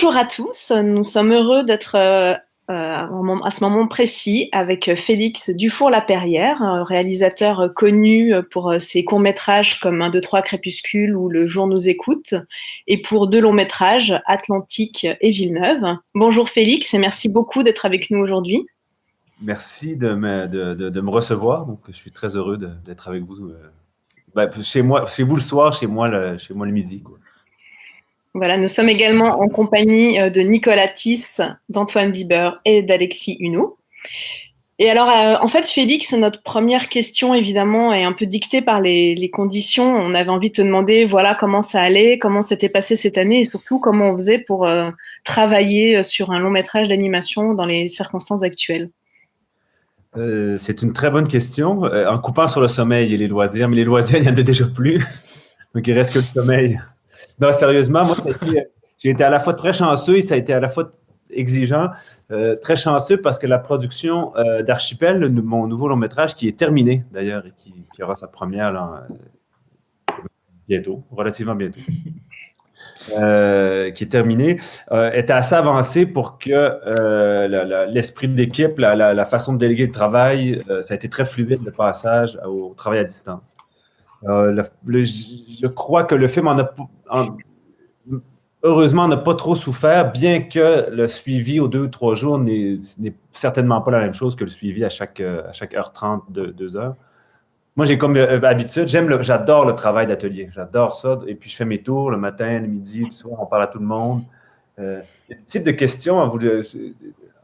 Bonjour à tous, nous sommes heureux d'être à ce moment précis avec Félix Dufour-Laperrière, un réalisateur connu pour ses courts-métrages comme 1, 2, 3, Crépuscule ou Le jour nous écoute, et pour 2 longs-métrages, Atlantique et Villeneuve. Bonjour Félix et merci beaucoup d'être avec nous aujourd'hui. Merci de me recevoir. Donc, je suis très heureux d'être avec vous. Chez moi, chez vous le soir, chez moi le midi, quoi. Voilà, nous sommes également en compagnie de Nicolas Thys, d'Antoine Bieber et d'Alexis Huneau. Et alors, en fait, Félix, notre première question, évidemment, est un peu dictée par les conditions. On avait envie de te demander, voilà, comment ça allait, comment s'était passé cette année et surtout comment on faisait pour travailler sur un long métrage d'animation dans les circonstances actuelles. C'est une très bonne question. En coupant sur le sommeil et les loisirs, mais les loisirs, il n'y en a déjà plus. Donc, il reste que le sommeil. Non, sérieusement, moi, j'ai été à la fois très chanceux et ça a été à la fois exigeant. Très chanceux parce que la production d'Archipel, mon nouveau long métrage, qui est terminé d'ailleurs et qui aura sa première là, bientôt, relativement bientôt. Qui est terminé, était assez avancé pour que l'esprit d'équipe, la façon de déléguer le travail, ça a été très fluide le passage au travail à distance. Je crois que le film heureusement, n'a pas trop souffert, bien que le suivi aux 2 ou 3 jours n'est certainement pas la même chose que le suivi à chaque heure 30, 2 heures. Moi, j'ai comme habitude, j'adore le travail d'atelier. J'adore ça. Et puis, je fais mes tours le matin, le midi, le soir, on parle à tout le monde. Il y a des types de questions,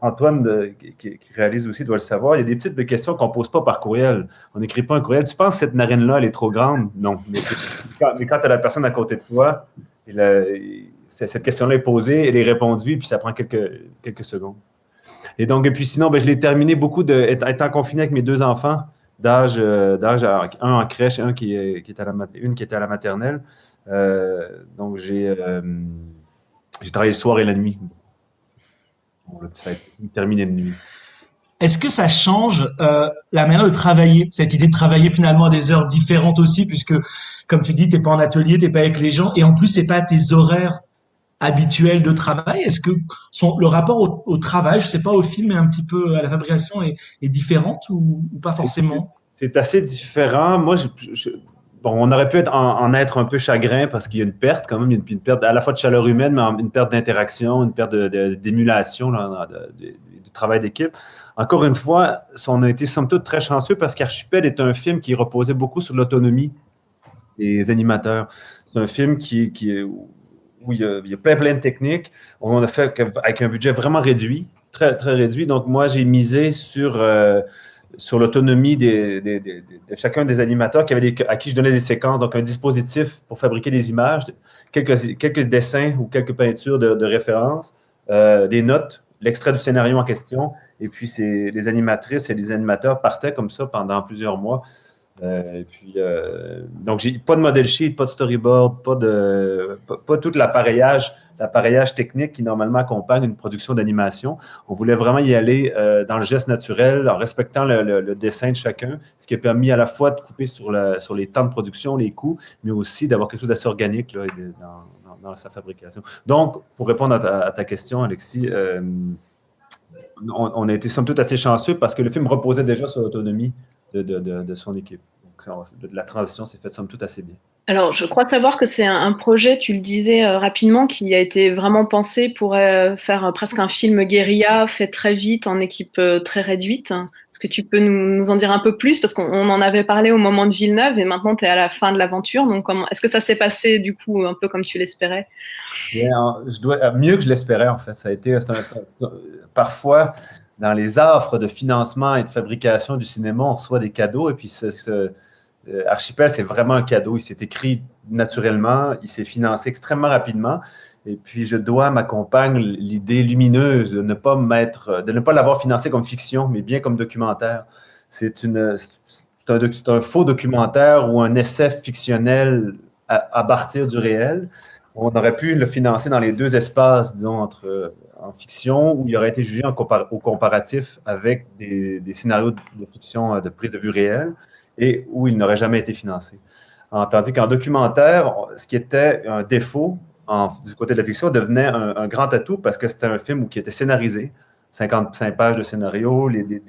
Antoine, qui réalise aussi, doit le savoir. Il y a des types de questions qu'on ne pose pas par courriel. On n'écrit pas un courriel. Tu penses que cette narine-là, elle est trop grande? Non. Mais quand tu as la personne à côté de toi, cette question-là est posée, elle est répondue, puis ça prend quelques secondes. Et puis sinon, je l'ai terminé étant confiné avec mes 2 enfants d'âge, un en crèche et une qui était à la maternelle. Donc j'ai travaillé le soir et la nuit. Bon, là, ça a été terminé de nuit. Est-ce que ça change la manière de travailler, cette idée de travailler finalement à des heures différentes aussi, puisque comme tu dis, t'es pas en atelier, t'es pas avec les gens, et en plus c'est pas tes horaires habituels de travail. Est-ce que le rapport au travail, je sais pas, au film et un petit peu à la fabrication est différente ou pas C'est forcément? c'est assez différent. Moi, bon, on aurait pu en être un peu chagrin parce qu'il y a une perte quand même, il y a une perte à la fois de chaleur humaine, mais une perte d'interaction, une perte d'émulation là, du travail d'équipe. Encore une fois, on a été somme toute très chanceux parce qu'Archipel est un film qui reposait beaucoup sur l'autonomie des animateurs. C'est un film où il y a plein de techniques. On a fait avec un budget vraiment réduit, très, très réduit. Donc, moi, j'ai misé sur l'autonomie de chacun des animateurs à qui je donnais des séquences, donc un dispositif pour fabriquer des images, quelques dessins ou quelques peintures de référence, des notes, l'extrait du scénario en question, et puis les animatrices et les animateurs partaient comme ça pendant plusieurs mois. Donc, j'ai pas de model sheet, pas de storyboard, pas tout l'appareillage technique qui normalement accompagne une production d'animation. On voulait vraiment y aller dans le geste naturel, en respectant le dessin de chacun, ce qui a permis à la fois de couper sur les temps de production, les coûts, mais aussi d'avoir quelque chose d'assez organique là, dans sa fabrication. Donc, pour répondre à ta question, Alexis, on a été somme toute assez chanceux parce que le film reposait déjà sur l'autonomie de son équipe. Donc, la transition s'est faite somme toute assez bien. Alors, je crois savoir que c'est un projet, tu le disais rapidement, qui a été vraiment pensé pour faire presque un film guérilla fait très vite en équipe très réduite. Est-ce que tu peux nous en dire un peu plus? Parce qu'on en avait parlé au moment de Villeneuve et maintenant tu es à la fin de l'aventure. Donc, est-ce que ça s'est passé du coup un peu comme tu l'espérais? Bien, mieux que je l'espérais, en fait. Ça a été, parfois, dans les offres de financement et de fabrication du cinéma, on reçoit des cadeaux et puis Archipel, c'est vraiment un cadeau. Il s'est écrit naturellement, il s'est financé extrêmement rapidement. Et puis, je dois à ma compagne l'idée lumineuse de ne pas l'avoir financé comme fiction, mais bien comme documentaire. C'est un faux documentaire ou un essai fictionnel à partir du réel. On aurait pu le financer dans les 2 espaces, disons, en fiction, où il aurait été jugé au comparatif avec des scénarios de fiction de prise de vue réelle et où il n'aurait jamais été financé. Tandis qu'en documentaire, ce qui était un défaut, du côté de la fiction devenait un grand atout parce que c'était un film qui était scénarisé, 55 pages de scénario, du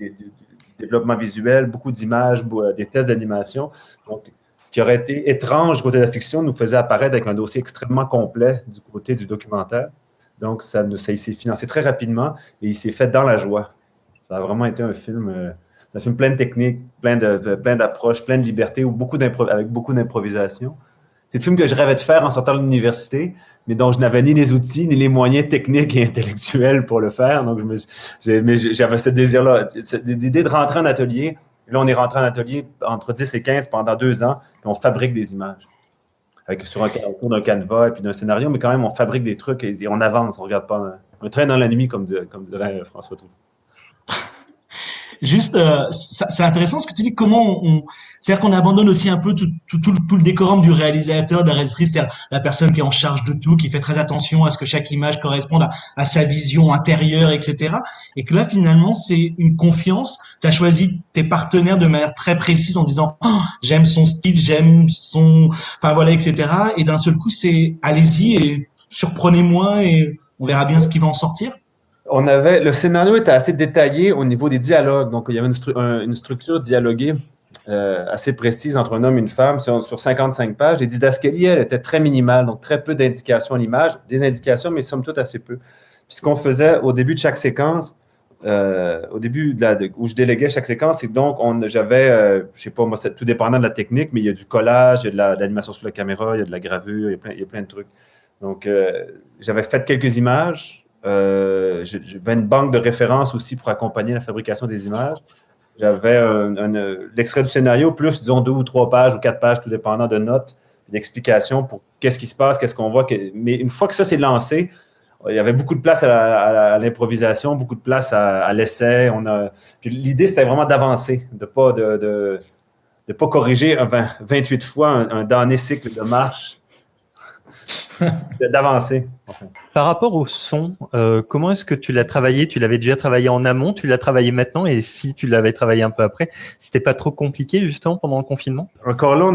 développement visuel, beaucoup d'images, des tests d'animation. Donc, ce qui aurait été étrange du côté de la fiction nous faisait apparaître avec un dossier extrêmement complet du côté du documentaire. Donc, il s'est financé très rapidement et il s'est fait dans la joie. Ça a vraiment été un film plein de techniques, plein d'approches, plein de liberté, avec beaucoup d'improvisation. C'est le film que je rêvais de faire en sortant de l'université, mais dont je n'avais ni les outils, ni les moyens techniques et intellectuels pour le faire. Donc, j'avais ce désir-là, l'idée de rentrer en atelier. Là, on est rentré en atelier entre 10 et 15 pendant 2 ans, puis on fabrique des images. Autour d'un canevas et puis d'un scénario, mais quand même, on fabrique des trucs et on avance, on ne regarde pas un train dans la nuit, comme dirait François Truffaut. Juste, c'est intéressant ce que tu dis, c'est-à-dire qu'on abandonne aussi un peu tout le décorum du réalisateur, de la réalisatrice, c'est-à-dire la personne qui est en charge de tout, qui fait très attention à ce que chaque image corresponde à sa vision intérieure, etc. Et que là, finalement, c'est une confiance. Tu as choisi tes partenaires de manière très précise en disant, oh, j'aime son style, enfin voilà, etc. Et d'un seul coup, c'est, allez-y et surprenez-moi et on verra bien ce qui va en sortir. Le scénario était assez détaillé au niveau des dialogues. Donc, il y avait une structure dialoguée assez précise entre un homme et une femme sur 55 pages. Les didascalies, elle, étaient très minimales, donc très peu d'indications à l'image. Des indications, mais somme toute assez peu. Puis ce qu'on faisait au début de chaque séquence, où je déléguais chaque séquence, c'est que donc j'avais, je sais pas, moi, c'est tout dépendant de la technique, mais il y a du collage, il y a de l'animation sur la caméra, il y a de la gravure, il y a plein de trucs. Donc, j'avais fait quelques images. J'avais une banque de références aussi pour accompagner la fabrication des images. J'avais l'extrait du scénario, plus, disons, 2 ou 3 pages ou 4 pages, tout dépendant de notes, d'explications pour qu'est-ce qui se passe, qu'est-ce qu'on voit. Mais une fois que ça s'est lancé, il y avait beaucoup de place à l'improvisation, beaucoup de place à l'essai. Puis l'idée, c'était vraiment d'avancer, de pas corriger 28 fois un damné cycle de marche. D'avancer. Enfin. Par rapport au son, comment est-ce que tu l'as travaillé? Tu l'avais déjà travaillé en amont, tu l'as travaillé maintenant, et si tu l'avais travaillé un peu après, c'était pas trop compliqué justement pendant le confinement? Encore là,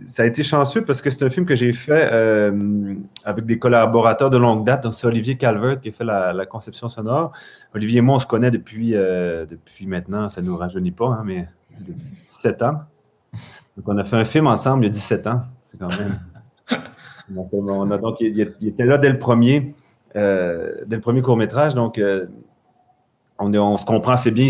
ça a été chanceux parce que c'est un film que j'ai fait avec des collaborateurs de longue date. Donc, c'est Olivier Calvert qui a fait la conception sonore. Olivier et moi, on se connaît depuis maintenant, ça ne nous rajeunit pas, hein, mais depuis 17 ans. Donc, on a fait un film ensemble il y a 17 ans. C'est quand même... Donc, il était là dès le premier court-métrage. Donc, on se comprend assez bien.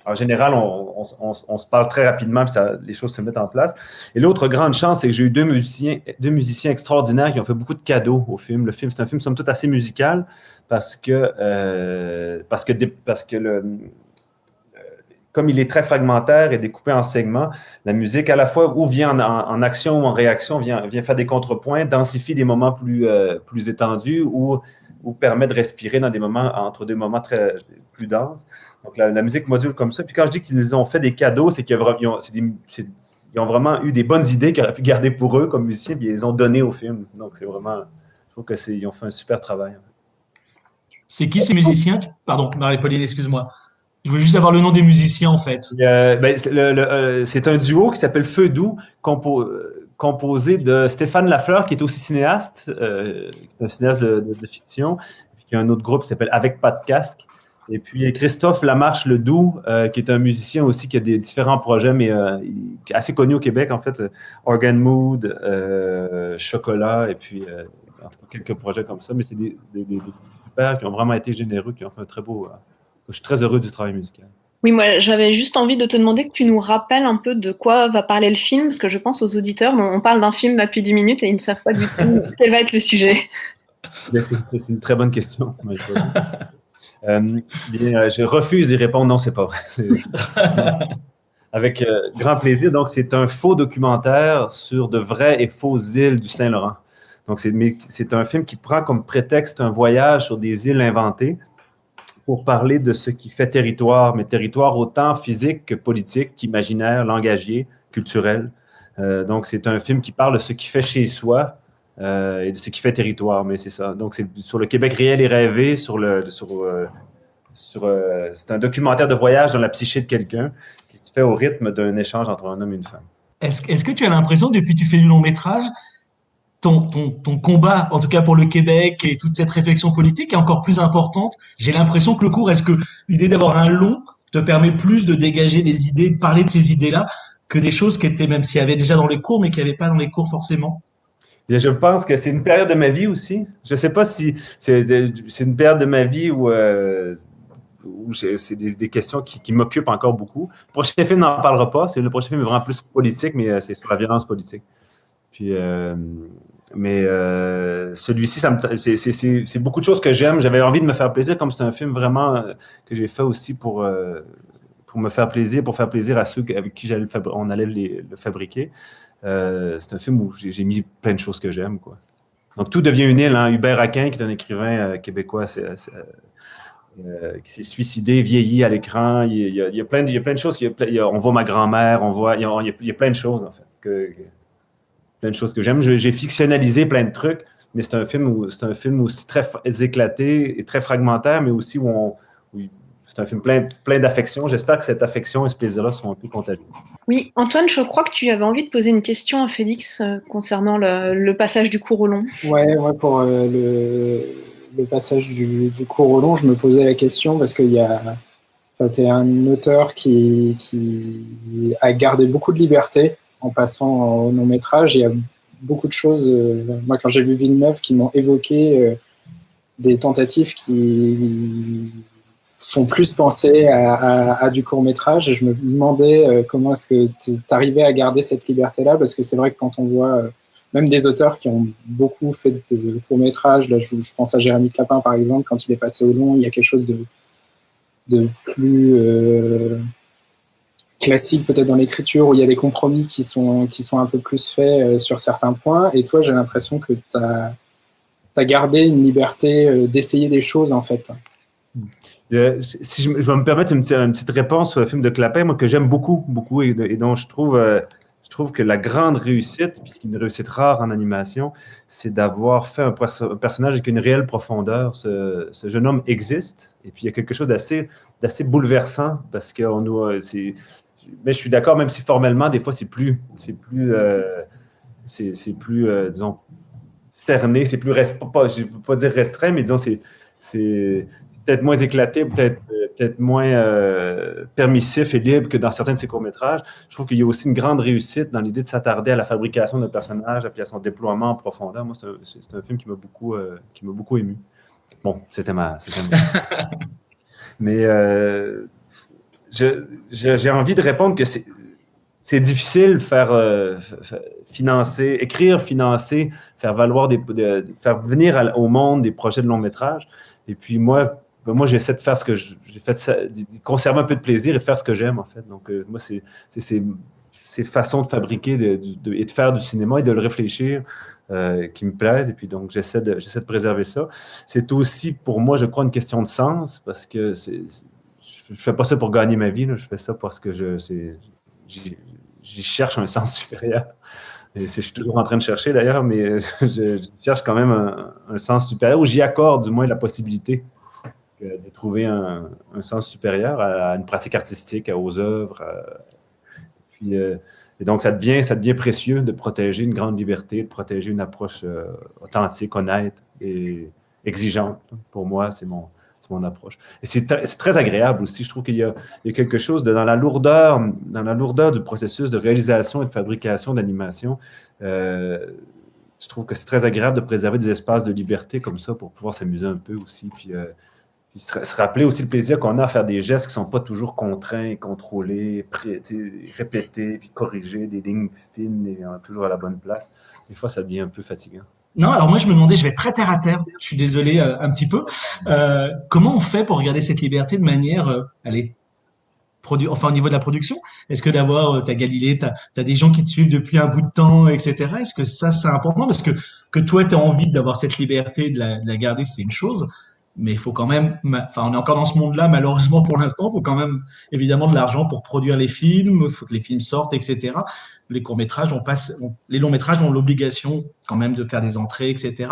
En général, on se parle très rapidement, puis les choses se mettent en place. Et l'autre grande chance, c'est que j'ai eu deux musiciens extraordinaires qui ont fait beaucoup de cadeaux au film. Le film, c'est un film, somme toute, assez musical parce que comme il est très fragmentaire et découpé en segments, la musique, à la fois, ou vient en action ou en réaction, vient faire des contrepoints, densifie des moments plus étendus ou permet de respirer entre des moments plus denses. Donc, la musique module comme ça. Puis quand je dis qu'ils ont fait des cadeaux, c'est qu'ils ont vraiment eu des bonnes idées qu'ils auraient pu garder pour eux comme musiciens, puis ils les ont données au film. Donc, c'est vraiment... Je trouve qu'ils ont fait un super travail. C'est qui ces musiciens? Pardon, Marie-Pauline, excuse-moi. Je voulais juste avoir le nom des musiciens, en fait. C'est un duo qui s'appelle Feu Doux, composé de Stéphane Lafleur, qui est aussi cinéaste, un cinéaste de fiction, puis il y a un autre groupe qui s'appelle Avec Pas de Casque. Et puis Christophe Lamarche-Ledoux, qui est un musicien aussi qui a des différents projets, mais assez connu au Québec, en fait. Organ Mood, Chocolat, et puis en tout cas, quelques projets comme ça. Mais c'est des super qui ont vraiment été généreux, qui ont fait un très beau... Je suis très heureux du travail musical. Oui, moi, j'avais juste envie de te demander que tu nous rappelles un peu de quoi va parler le film, parce que je pense aux auditeurs, on parle d'un film depuis 10 minutes et ils ne savent pas du tout quel va être le sujet. C'est une très bonne question. Je refuse d'y répondre. Non, c'est pas vrai. Avec grand plaisir. Donc, c'est un faux documentaire sur de vraies et fausses îles du Saint-Laurent. Donc, c'est un film qui prend comme prétexte un voyage sur des îles inventées pour parler de ce qui fait territoire, mais territoire autant physique que politique, qu'imaginaire, langagier, culturel. Donc, c'est un film qui parle de ce qui fait chez soi et de ce qui fait territoire, mais c'est ça. Donc, c'est sur le Québec réel et rêvé, c'est un documentaire de voyage dans la psyché de quelqu'un qui se fait au rythme d'un échange entre un homme et une femme. Est-ce que tu as l'impression, depuis que tu fais du long métrage, ton combat, en tout cas pour le Québec et toute cette réflexion politique est encore plus importante. J'ai l'impression que le cours, est-ce que l'idée d'avoir un long te permet plus de dégager des idées, de parler de ces idées-là, que des choses qui étaient, même s'il y avait déjà dans les cours, mais qui n'y avait pas dans les cours forcément? Et je pense que c'est une période de ma vie aussi. Je ne sais pas si c'est une période de ma vie où c'est des questions qui m'occupent encore beaucoup. Le prochain film n'en parlera pas. Le prochain film est vraiment plus politique, mais c'est sur la violence politique. Puis, celui-ci, c'est beaucoup de choses que j'aime. J'avais envie de me faire plaisir, comme c'est un film vraiment que j'ai fait aussi pour me faire plaisir, pour faire plaisir à ceux avec qui on allait le fabriquer. C'est un film où j'ai mis plein de choses que j'aime, quoi. Donc, tout devient une île. Hein. Hubert Aquin, qui est un écrivain québécois, qui s'est suicidé, vieilli à l'écran. Il y a plein de choses. On voit ma grand-mère, il y a plein de choses, en fait, plein de choses que j'aime. J'ai fictionnalisé plein de trucs, mais c'est un film aussi très éclaté et très fragmentaire, mais aussi où c'est un film plein d'affection. J'espère que cette affection et ce plaisir-là sont un peu contagieux. Oui, Antoine, je crois que tu avais envie de poser une question à Félix concernant le passage du court au long. Ouais, pour le passage du court au long, je me posais la question parce qu'il y a, t'es un auteur qui a gardé beaucoup de liberté en passant au long-métrage. Il y a beaucoup de choses, moi quand j'ai vu Villeneuve, qui m'ont évoqué des tentatives qui font plus penser à du court-métrage. Et je me demandais comment est-ce que tu arrivais à garder cette liberté-là, parce que c'est vrai que quand on voit même des auteurs qui ont beaucoup fait de court-métrage, là je pense à Jérémy Clapin par exemple, quand il est passé au long, il y a quelque chose de plus classique peut-être dans l'écriture, où il y a des compromis qui sont un peu plus faits sur certains points. Et toi, j'ai l'impression que tu as gardé une liberté d'essayer des choses, en fait. Si je vais me permettre une petite réponse sur le film de Clapin, moi, que j'aime beaucoup, beaucoup, et dont je trouve que la grande réussite, puisqu'il y a une réussite rare en animation, c'est d'avoir fait un personnage avec une réelle profondeur. Ce jeune homme existe, et puis il y a quelque chose d'assez bouleversant, parce que mais je suis d'accord, même si formellement, des fois, c'est plus disons, cerné, c'est plus, je ne veux pas dire restreint, mais disons, c'est peut-être moins éclaté, peut-être moins permissif et libre que dans certains de ses courts-métrages. Je trouve qu'il y a aussi une grande réussite dans l'idée de s'attarder à la fabrication d'un personnage et à son déploiement en profondeur. Moi, c'est un film qui m'a beaucoup ému. Bon, c'était ma... Mais j'ai envie de répondre que c'est difficile écrire, financer, faire valoir faire venir au monde des projets de long métrage. Et puis moi, j'essaie de faire ce que j'ai fait, de conserver un peu de plaisir et de faire ce que j'aime, en fait. Donc, moi, c'est ces façons de fabriquer et de faire du cinéma et de le réfléchir qui me plaisent. Et puis, donc, j'essaie de préserver ça. C'est aussi, pour moi, je crois, une question de sens, parce que je ne fais pas ça pour gagner ma vie, là. Je fais ça parce que j'y cherche un sens supérieur. Et je suis toujours en train de chercher, d'ailleurs, mais je cherche quand même un sens supérieur, ou j'y accorde du moins la possibilité de trouver un sens supérieur à une pratique artistique, aux œuvres. Et donc, ça devient précieux de protéger une grande liberté, de protéger une approche authentique, honnête et exigeante. Pour moi, c'est mon approche. Et c'est très agréable aussi. Je trouve qu'il y a quelque chose dans la lourdeur du processus de réalisation et de fabrication d'animation. Je trouve que c'est très agréable de préserver des espaces de liberté comme ça pour pouvoir s'amuser un peu aussi. Puis se rappeler aussi le plaisir qu'on a à faire des gestes qui ne sont pas toujours contraints, contrôlés, répétés, puis corrigés, des lignes fines et toujours à la bonne place. Des fois, ça devient un peu fatigant. Non, alors moi je me demandais, je vais être très terre à terre, je suis désolé un petit peu. Comment on fait pour garder cette liberté de manière, au niveau de la production? Est-ce que d'avoir, t'as Galilée, t'as des gens qui te suivent depuis un bout de temps, etc. Est-ce que ça c'est important? Parce que toi tu as envie d'avoir cette liberté, de la garder, c'est une chose. Mais il faut quand même, on est encore dans ce monde-là, malheureusement pour l'instant, il faut quand même évidemment de l'argent pour produire les films, il faut que les films sortent, etc. Les courts-métrages, les longs-métrages ont l'obligation quand même de faire des entrées, etc.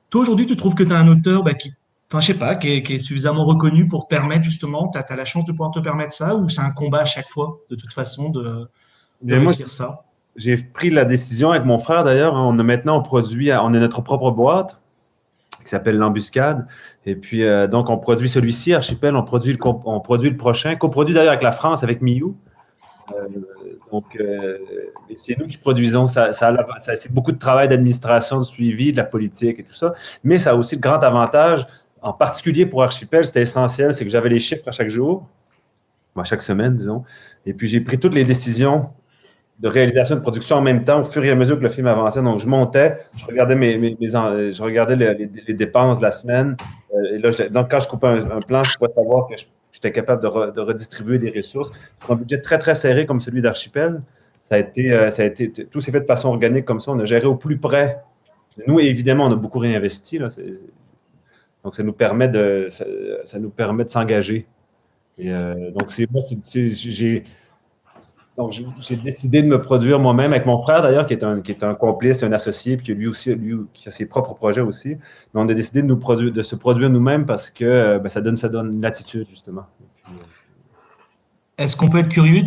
Toi, aujourd'hui, tu trouves que tu as un auteur qui est suffisamment reconnu pour te permettre justement, tu as la chance de pouvoir te permettre ça, ou c'est un combat à chaque fois, de toute façon, de réussir ça? j'ai pris la décision avec mon frère d'ailleurs. Hein, on a notre propre boîte qui s'appelle l'Embuscade. Et puis, donc, on produit celui-ci, Archipel, on produit le prochain, coproduit d'ailleurs avec la France, avec Miu. Donc, c'est nous qui produisons. C'est beaucoup de travail d'administration, de suivi, de la politique et tout ça. Mais ça a aussi le grand avantage, en particulier pour Archipel, c'était essentiel, c'est que j'avais les chiffres à chaque jour, à chaque semaine, disons. Et puis, j'ai pris toutes les décisions de réalisation de production en même temps au fur et à mesure que le film avançait. Donc, je montais, je regardais je regardais les dépenses de la semaine. Et là, donc, quand je coupais un plan, je pouvais savoir que j'étais capable de redistribuer des ressources. C'est un budget très, très serré comme celui d'Archipel. Tout s'est fait de façon organique comme ça. On a géré au plus près. Nous, évidemment, on a beaucoup réinvesti. Là. Donc, ça nous permet de s'engager. Et donc, j'ai décidé de me produire moi-même avec mon frère, d'ailleurs, qui est un complice, un associé, puis lui aussi, qui a ses propres projets aussi. Mais on a décidé de se produire nous-mêmes parce que ça donne une latitude, justement. Est-ce qu'on peut être curieux?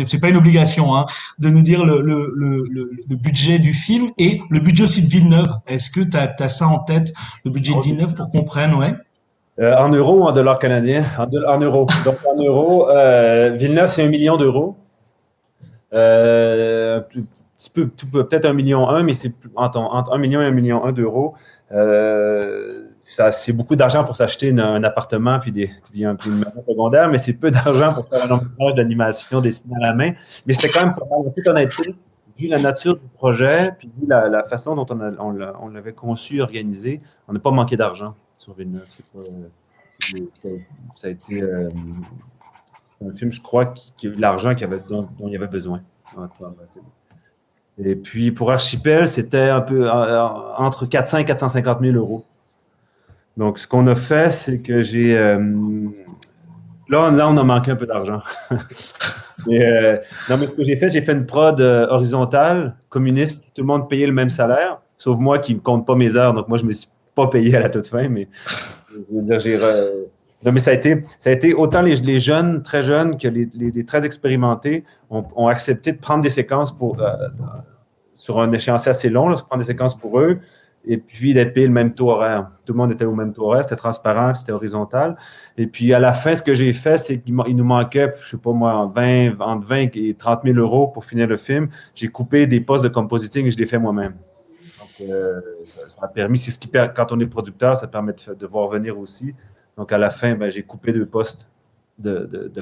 C'est pas une obligation, hein, de nous dire le budget du film et le budget aussi de Villeneuve. Est-ce que tu as ça en tête, le budget de Villeneuve, pour qu'on prenne, ouais? En euros ou en dollars canadiens? En euros. Donc, en euros, Villeneuve, c'est 1 million d'euros. Peut-être 1,1 million, mais c'est entre 1 million et 1,1 million d'euros. C'est beaucoup d'argent pour s'acheter un appartement puis une maison secondaire, mais c'est peu d'argent pour faire un long métrage d'animation dessiné à la main. Mais c'était quand même, en toute honnêteté, vu la nature du projet, puis vu la façon dont on l'avait conçu, organisé, on n'a pas manqué d'argent sur Villeneuve. Ça a été un film, je crois, qui a eu l'argent dont il y avait besoin. Et puis, pour Archipel, c'était un peu entre 400 et 450 000 euros. Donc, ce qu'on a fait, c'est que là, on a manqué un peu d'argent. Non, mais ce que j'ai fait une prod horizontale, communiste. Tout le monde payait le même salaire, sauf moi qui ne compte pas mes heures. Donc, moi, je ne me suis pas payé à la toute fin, mais je veux dire, non, mais ça a été autant les jeunes, très jeunes, que les très expérimentés ont accepté de prendre des séquences sur un échéancier assez long, de prendre des séquences pour eux, et puis d'être payé le même taux horaire. Tout le monde était au même taux horaire, c'était transparent, c'était horizontal. Et puis à la fin, ce que j'ai fait, c'est qu'il nous manquait, je ne sais pas moi, entre 20 et 30 000 euros pour finir le film. J'ai coupé des postes de compositing et je l'ai fait moi-même. Donc, ça a permis, quand on est producteur, ça permet de voir venir aussi. Donc, à la fin, j'ai coupé 2 postes de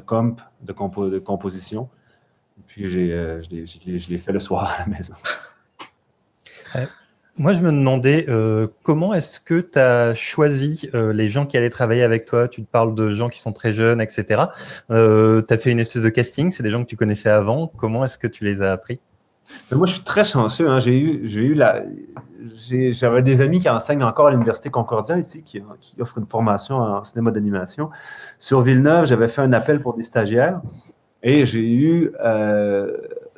composition. Et puis, je l'ai fait le soir à la maison. Moi, je me demandais comment est-ce que tu as choisi les gens qui allaient travailler avec toi? Tu te parles de gens qui sont très jeunes, etc. Tu as fait une espèce de casting, c'est des gens que tu connaissais avant. Comment est-ce que tu les as appris? Moi, je suis très chanceux. Hein. J'avais des amis qui enseignent encore à l'Université Concordia ici, qui offrent une formation en cinéma d'animation. Sur Villeneuve, j'avais fait un appel pour des stagiaires et j'ai eu,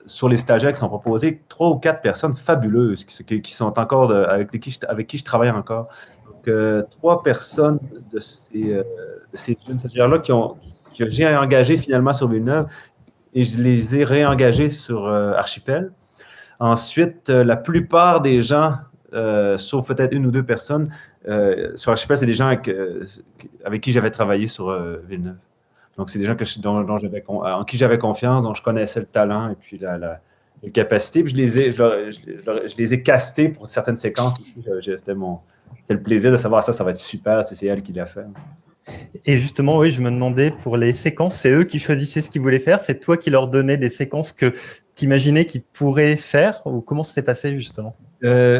sur les stagiaires qui sont proposés, 3 ou 4 personnes fabuleuses qui sont encore avec qui je travaille encore. Donc, 3 personnes de ces jeunes stagiaires-là que j'ai engagés finalement sur Villeneuve et je les ai réengagés sur Archipel. Ensuite, la plupart des gens, sauf peut-être 1 ou 2 personnes, sur Archipel, c'est des gens avec qui j'avais travaillé sur Villeneuve. Donc, c'est des gens en qui j'avais confiance, dont je connaissais le talent et puis la capacité. Puis je les ai castés pour certaines séquences. C'était le plaisir de savoir ça va être super, c'est elle qui l'a fait. Et justement, oui, je me demandais, pour les séquences, c'est eux qui choisissaient ce qu'ils voulaient faire? C'est toi qui leur donnais des séquences que tu imaginais qu'ils pourraient faire? Ou comment ça s'est passé, justement?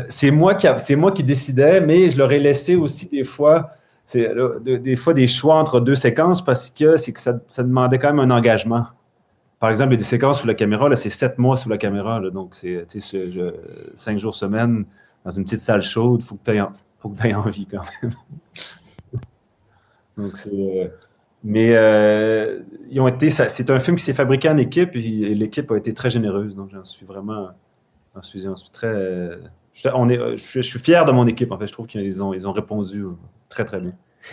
C'est moi qui décidais, mais je leur ai laissé aussi des fois des choix entre 2 séquences parce que ça demandait quand même un engagement. Par exemple, il y a des séquences sous la caméra, là, c'est 7 mois sous la caméra. Là, donc, c'est 5 jours semaine dans une petite salle chaude. Il faut que tu aies envie quand même. Donc, c'est un film qui s'est fabriqué en équipe et l'équipe a été très généreuse. Donc, j'en suis très. Je suis fier de mon équipe, en fait. Je trouve qu'ils ont répondu très, très bien.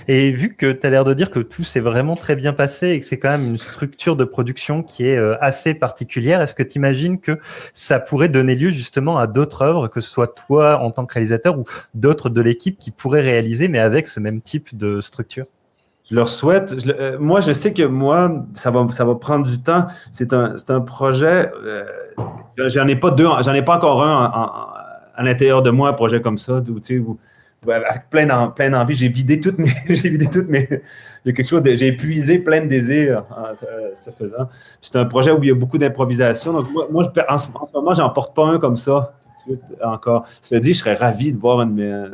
Et vu que tu as l'air de dire que tout s'est vraiment très bien passé et que c'est quand même une structure de production qui est assez particulière, est-ce que tu imagines que ça pourrait donner lieu justement à d'autres œuvres, que ce soit toi en tant que réalisateur ou d'autres de l'équipe qui pourraient réaliser, mais avec ce même type de structure? Je leur souhaite. Moi, je sais que moi, ça va prendre du temps. C'est un projet. J'en ai pas deux, j'en ai pas encore un à l'intérieur de moi, un projet comme ça, où, tu sais, avec plein d'envie. J'ai vidé toutes mes. Il y a quelque chose j'ai épuisé plein de désirs en ce faisant. Puis c'est un projet où il y a beaucoup d'improvisation. Donc, moi en ce moment, j'en porte pas un comme ça tout de suite encore. Cela dit, je serais ravi de voir une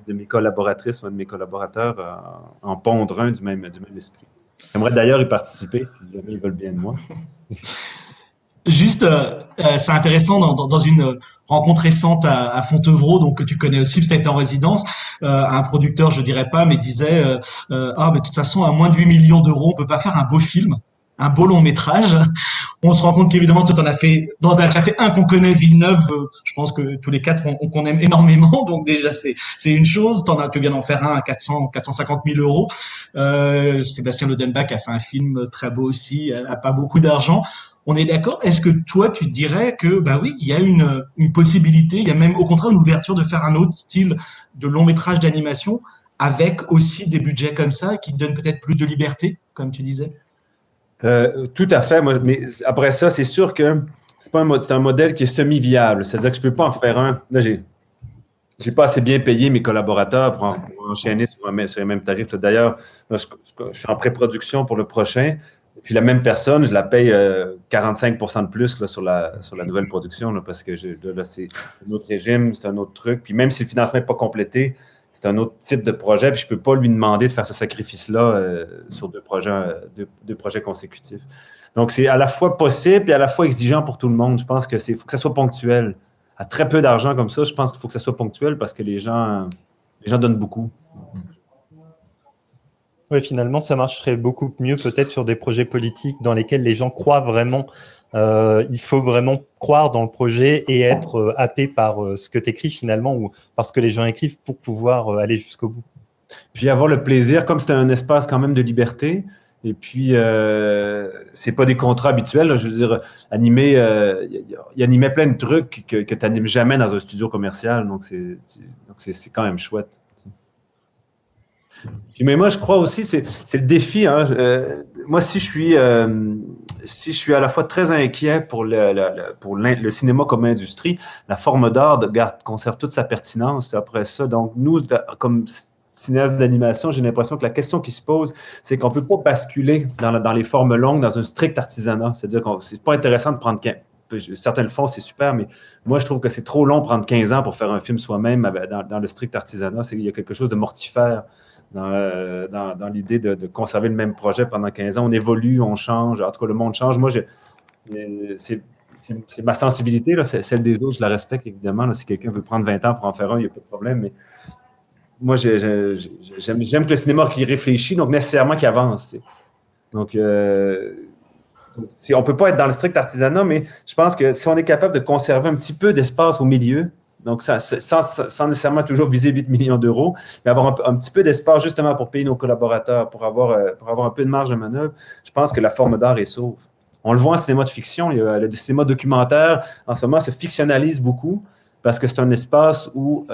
de mes collaboratrices ou un de mes collaborateurs en pondre un du même esprit. J'aimerais d'ailleurs y participer si jamais ils veulent bien de moi. Juste, c'est intéressant dans une rencontre récente à Fontevraud, donc que tu connais aussi, parce que tu été en résidence, un producteur, je dirais pas, mais disait ah, mais de toute façon, à moins de 8 millions d'euros, on peut pas faire un beau film, un beau long métrage. On se rend compte qu'évidemment, toi, t'en as fait, t'as fait un qu'on connaît, Villeneuve. Je pense que tous les quatre, qu'on aime énormément. Donc déjà, c'est une chose. Tu viens d'en faire un à 450 000 euros. Sébastien Lodenbach a fait un film très beau aussi, a pas beaucoup d'argent. On est d'accord? Est-ce que toi, tu dirais que, bah oui, il y a une possibilité, il y a même au contraire une ouverture de faire un autre style de long métrage d'animation avec aussi des budgets comme ça qui donnent peut-être plus de liberté, comme tu disais? Tout à fait. Moi, mais après ça, c'est sûr que c'est un modèle qui est semi-viable. C'est-à-dire que je ne peux pas en faire un. Là, j'ai pas assez bien payé mes collaborateurs pour enchaîner sur les mêmes tarifs. D'ailleurs, là, je suis en pré-production pour le prochain. Puis la même personne, je la paye 45% de plus là, sur la nouvelle production là, parce que là, c'est un autre régime, c'est un autre truc. Puis même si le financement n'est pas complété, c'est un autre type de projet. Puis je ne peux pas lui demander de faire ce sacrifice-là sur deux projets consécutifs. Donc, c'est à la fois possible et à la fois exigeant pour tout le monde. Je pense que faut que ça soit ponctuel. À très peu d'argent comme ça, je pense qu'il faut que ça soit ponctuel parce que les gens donnent beaucoup. Oui, finalement, ça marcherait beaucoup mieux peut-être sur des projets politiques dans lesquels les gens croient vraiment. Il faut vraiment croire dans le projet et être happé par ce que tu écris finalement ou parce que les gens écrivent pour pouvoir aller jusqu'au bout. Puis avoir le plaisir, comme c'est un espace quand même de liberté, et puis c'est pas des contrats habituels. Là, je veux dire, animer, il animait plein de trucs que tu n'animes jamais dans un studio commercial, donc c'est quand même chouette. Mais moi, je crois aussi, c'est le défi. Hein. Moi, si je suis à la fois très inquiet pour le cinéma comme industrie, la forme d'art conserve toute sa pertinence après ça. Donc, nous, comme cinéaste d'animation, j'ai l'impression que la question qui se pose, c'est qu'on ne peut pas basculer dans les formes longues, dans un strict artisanat. C'est-à-dire que c'est pas intéressant de prendre 15. Certains le font, c'est super, mais moi, je trouve que c'est trop long de prendre 15 ans pour faire un film soi-même dans le strict artisanat. Il y a quelque chose de mortifère dans l'idée de conserver le même projet pendant 15 ans. On évolue, on change. En tout cas, le monde change. Moi, c'est ma sensibilité, là, celle des autres, je la respecte évidemment. Là, si quelqu'un veut prendre 20 ans pour en faire un, il n'y a pas de problème. Mais moi, j'aime que le cinéma qui réfléchit, donc nécessairement qui avance. Donc, on ne peut pas être dans le strict artisanat, mais je pense que si on est capable de conserver un petit peu d'espace au milieu, donc sans nécessairement toujours viser 8 millions d'euros, mais avoir un petit peu d'espace justement pour payer nos collaborateurs, pour avoir un peu de marge de manœuvre, je pense que la forme d'art est sauve. On le voit en cinéma de fiction, le cinéma documentaire en ce moment se fictionnalise beaucoup parce que c'est un espace où,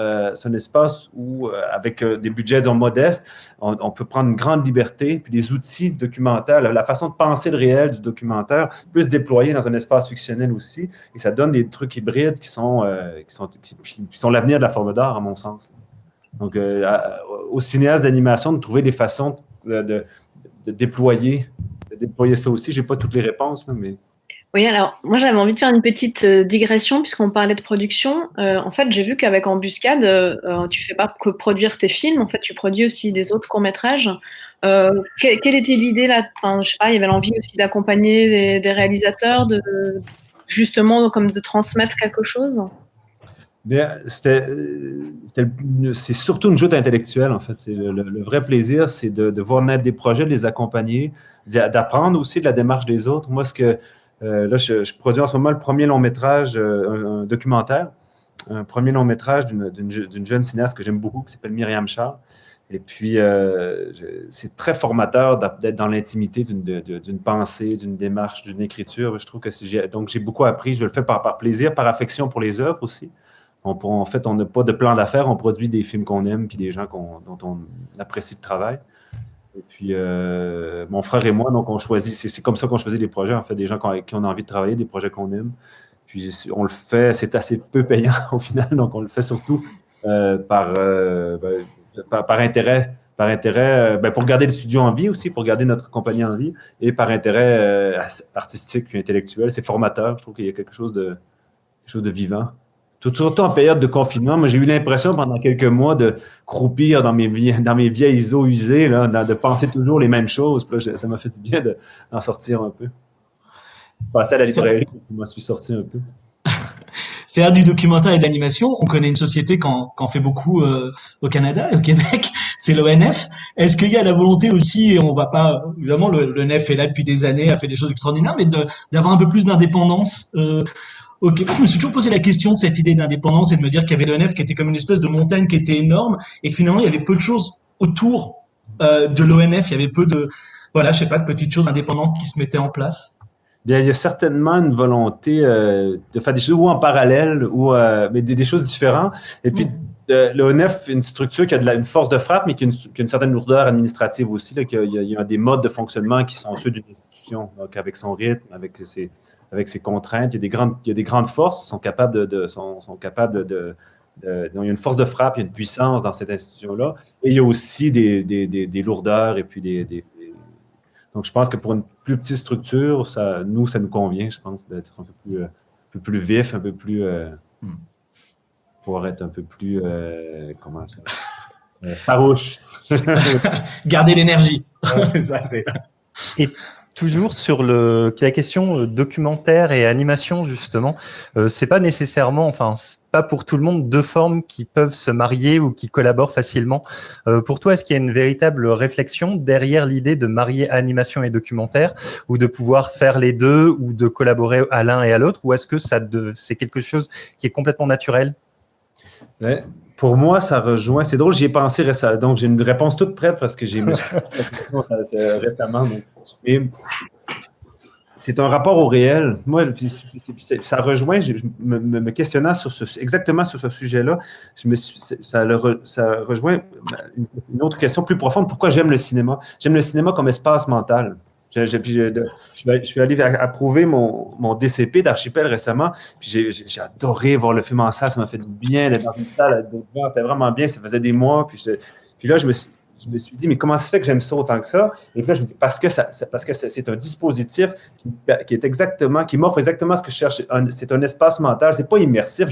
avec des budgets disons, modestes, on peut prendre une grande liberté, puis des outils documentaires, la façon de penser le réel du documentaire peut se déployer dans un espace fictionnel aussi, et ça donne des trucs hybrides qui sont l'avenir de la forme d'art, à mon sens. Donc, aux cinéastes d'animation, de trouver des façons de déployer ça aussi. Je n'ai pas toutes les réponses, là, mais... Oui, alors moi j'avais envie de faire une petite digression puisqu'on parlait de production. En fait, j'ai vu qu'avec Embuscade, tu fais pas que produire tes films, en fait, tu produis aussi des autres courts-métrages. Quelle était l'idée là? Enfin, je sais pas, il y avait l'envie aussi d'accompagner des réalisateurs, justement comme de transmettre quelque chose. Bien, c'est surtout une joute intellectuelle, en fait. Le vrai plaisir, c'est de voir naître des projets, de les accompagner, d'apprendre aussi de la démarche des autres. Moi, là, je produis en ce moment le premier long métrage, un documentaire, un premier long métrage d'une jeune cinéaste que j'aime beaucoup, qui s'appelle Myriam Charles, Et puis, c'est très formateur d'être dans l'intimité d'une pensée, d'une démarche, d'une écriture. Je trouve que donc j'ai beaucoup appris. Je le fais par plaisir, par affection pour les œuvres aussi. En fait, on n'a pas de plan d'affaires. On produit des films qu'on aime puis des gens dont on apprécie le travail. Et puis, mon frère et moi, donc on choisit. C'est comme ça qu'on choisit les projets. En fait, des gens avec qui on a envie de travailler, des projets qu'on aime. Puis, on le fait. C'est assez peu payant au final. Donc, on le fait surtout par intérêt. Par intérêt, pour garder le studio en vie aussi, pour garder notre compagnie en vie, et par intérêt artistique puis intellectuel. C'est formateur. Je trouve qu'il y a quelque chose de vivant. Surtout en période de confinement, moi j'ai eu l'impression pendant quelques mois de croupir dans mes vieilles eaux usées, là, de penser toujours les mêmes choses. Puis là, ça m'a fait du bien d'en sortir un peu. Passer à la librairie, je m'en suis sorti un peu. Faire du documentaire et de l'animation, on connaît une société qu'en fait beaucoup au Canada et au Québec, c'est l'ONF. Est-ce qu'il y a la volonté aussi, et on va pas, évidemment, l'ONF est là depuis des années, a fait des choses extraordinaires, mais d'avoir un peu plus d'indépendance au Québec? Je me suis toujours posé la question de cette idée d'indépendance et de me dire qu'il y avait l'ONF qui était comme une espèce de montagne qui était énorme et que finalement il y avait peu de choses autour de l'ONF, il y avait peu de, voilà, je sais pas, de petites choses indépendantes qui se mettaient en place. Bien, il y a certainement une volonté de faire des choses ou en parallèle, mais des choses différentes. Et puis, l'ONF, une structure qui a une force de frappe, mais qui a une certaine lourdeur administrative aussi. Là, il y a des modes de fonctionnement qui sont ceux d'une institution, donc avec son rythme, avec ses contraintes. Il y a des grandes forces, sont capables il y a une force de frappe, il y a une puissance dans cette institution-là. Et il y a aussi des lourdeurs et puis Donc, je pense que pour une plus petite structure, ça nous convient, je pense, d'être un peu plus vif, un peu plus pouvoir être un peu plus farouche. Garder l'énergie. C'est ça. Et toujours sur la question documentaire et animation, justement, c'est pas nécessairement, c'est pas pour tout le monde deux formes qui peuvent se marier ou qui collaborent facilement. Pour toi, est-ce qu'il y a une véritable réflexion derrière l'idée de marier animation et documentaire, ou de pouvoir faire les deux, ou de collaborer à l'un et à l'autre, ou est-ce que c'est quelque chose qui est complètement naturel? Ouais. Pour moi, ça rejoint. C'est drôle, j'y ai pensé récemment. Donc, j'ai une réponse toute prête parce que j'ai me suis posé la question récemment. Mais c'est un rapport au réel. Moi, ça rejoint, me questionnant exactement sur ce sujet-là, ça rejoint une autre question plus profonde. Pourquoi j'aime le cinéma? J'aime le cinéma comme espace mental. Je suis allé approuver mon DCP d'Archipel récemment, puis j'ai adoré voir le film en salle, ça m'a fait du bien d'être dans une salle avec d'autres gens, c'était vraiment bien, ça faisait des mois, puis là, je me suis dit, mais comment ça fait que j'aime ça autant que ça? Et puis là, je me dis, parce que c'est un dispositif qui m'offre exactement ce que je cherche. C'est un espace mental. C'est pas immersif.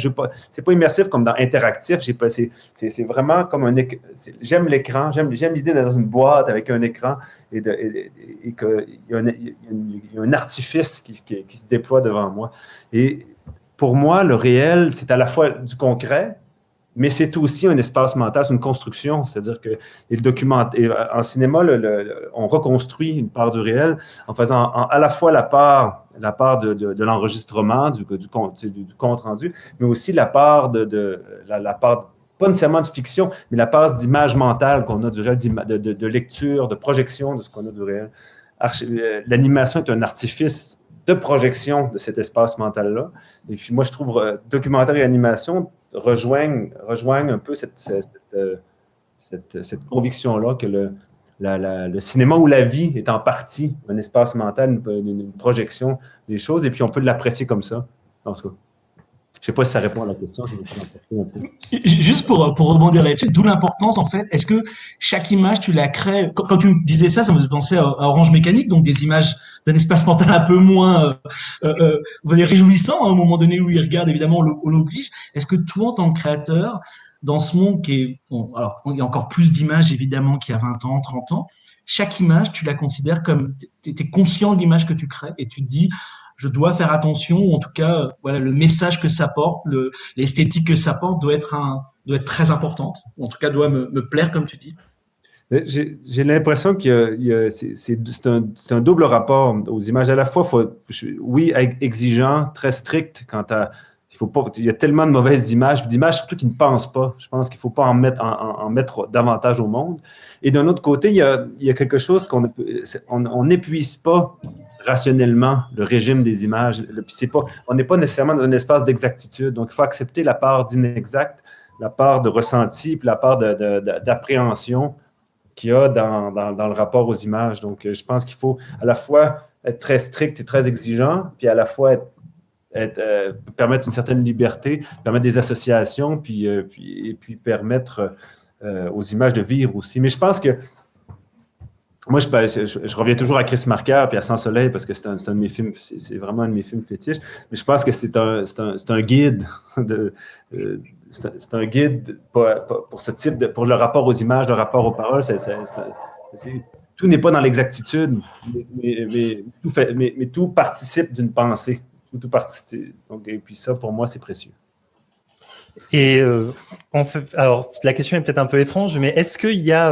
C'est pas immersif comme dans interactif. C'est vraiment comme j'aime l'écran. J'aime l'idée d'être dans une boîte avec un écran et qu'il y a un artifice qui se déploie devant moi. Et pour moi, le réel, c'est à la fois du concret, mais c'est aussi un espace mental, c'est une construction. C'est-à-dire que en cinéma, on reconstruit une part du réel en faisant à la fois la part de l'enregistrement, du compte rendu, mais aussi la part la part, pas nécessairement de fiction, mais la part d'image mentale qu'on a du réel, de lecture, de projection de ce qu'on a du réel. L'animation est un artifice de projection de cet espace mental-là. Et puis moi, je trouve documentaire et animation rejoignent un peu cette conviction-là que le cinéma ou la vie est en partie un espace mental, une projection des choses, et puis on peut l'apprécier comme ça. En tout cas, je ne sais pas si ça répond à la question. Juste pour rebondir là-dessus, d'où l'importance, en fait, est-ce que chaque image, tu la crées, quand tu me disais ça me faisait penser à Orange Mécanique, donc des images d'un espace mental un peu moins on va dire réjouissant, à un moment donné où il regarde, évidemment, on l'oblige. Est-ce que toi, en tant que créateur, dans ce monde qui est, bon, alors, il y a encore plus d'images, évidemment, qu'il y a 20 ans, 30 ans, chaque image, tu la considères comme, tu es conscient de l'image que tu crées et tu te dis, je dois faire attention, ou en tout cas, voilà, le message que ça porte, l'esthétique que ça porte doit être très importante, ou en tout cas doit me plaire, comme tu dis. J'ai l'impression que c'est un double rapport aux images. À la fois, oui, exigeant, très strict quant à il y a tellement de mauvaises images, d'images surtout qui ne pensent pas. Je pense qu'il ne faut pas en mettre davantage au monde. Et d'un autre côté, il y a quelque chose on n'épuise pas rationnellement le régime des images. On n'est pas nécessairement dans un espace d'exactitude. Donc, il faut accepter la part d'inexact, la part de ressenti, puis la part d'appréhension qu'il y a dans le rapport aux images. Donc, je pense qu'il faut à la fois être très strict et très exigeant, puis à la fois permettre une certaine liberté, permettre des associations, et puis permettre aux images de vivre aussi. Mais je pense que moi, je reviens toujours à Chris Marker puis à Sans Soleil parce que c'est un de mes films, c'est vraiment un de mes films fétiches. Mais je pense que c'est un guide c'est un guide pour ce type pour le rapport aux images, le rapport aux paroles. Tout n'est pas dans l'exactitude, mais tout participe d'une pensée. Tout participe. Donc, et puis ça, pour moi, c'est précieux. Et alors, la question est peut-être un peu étrange, mais est-ce qu'il y a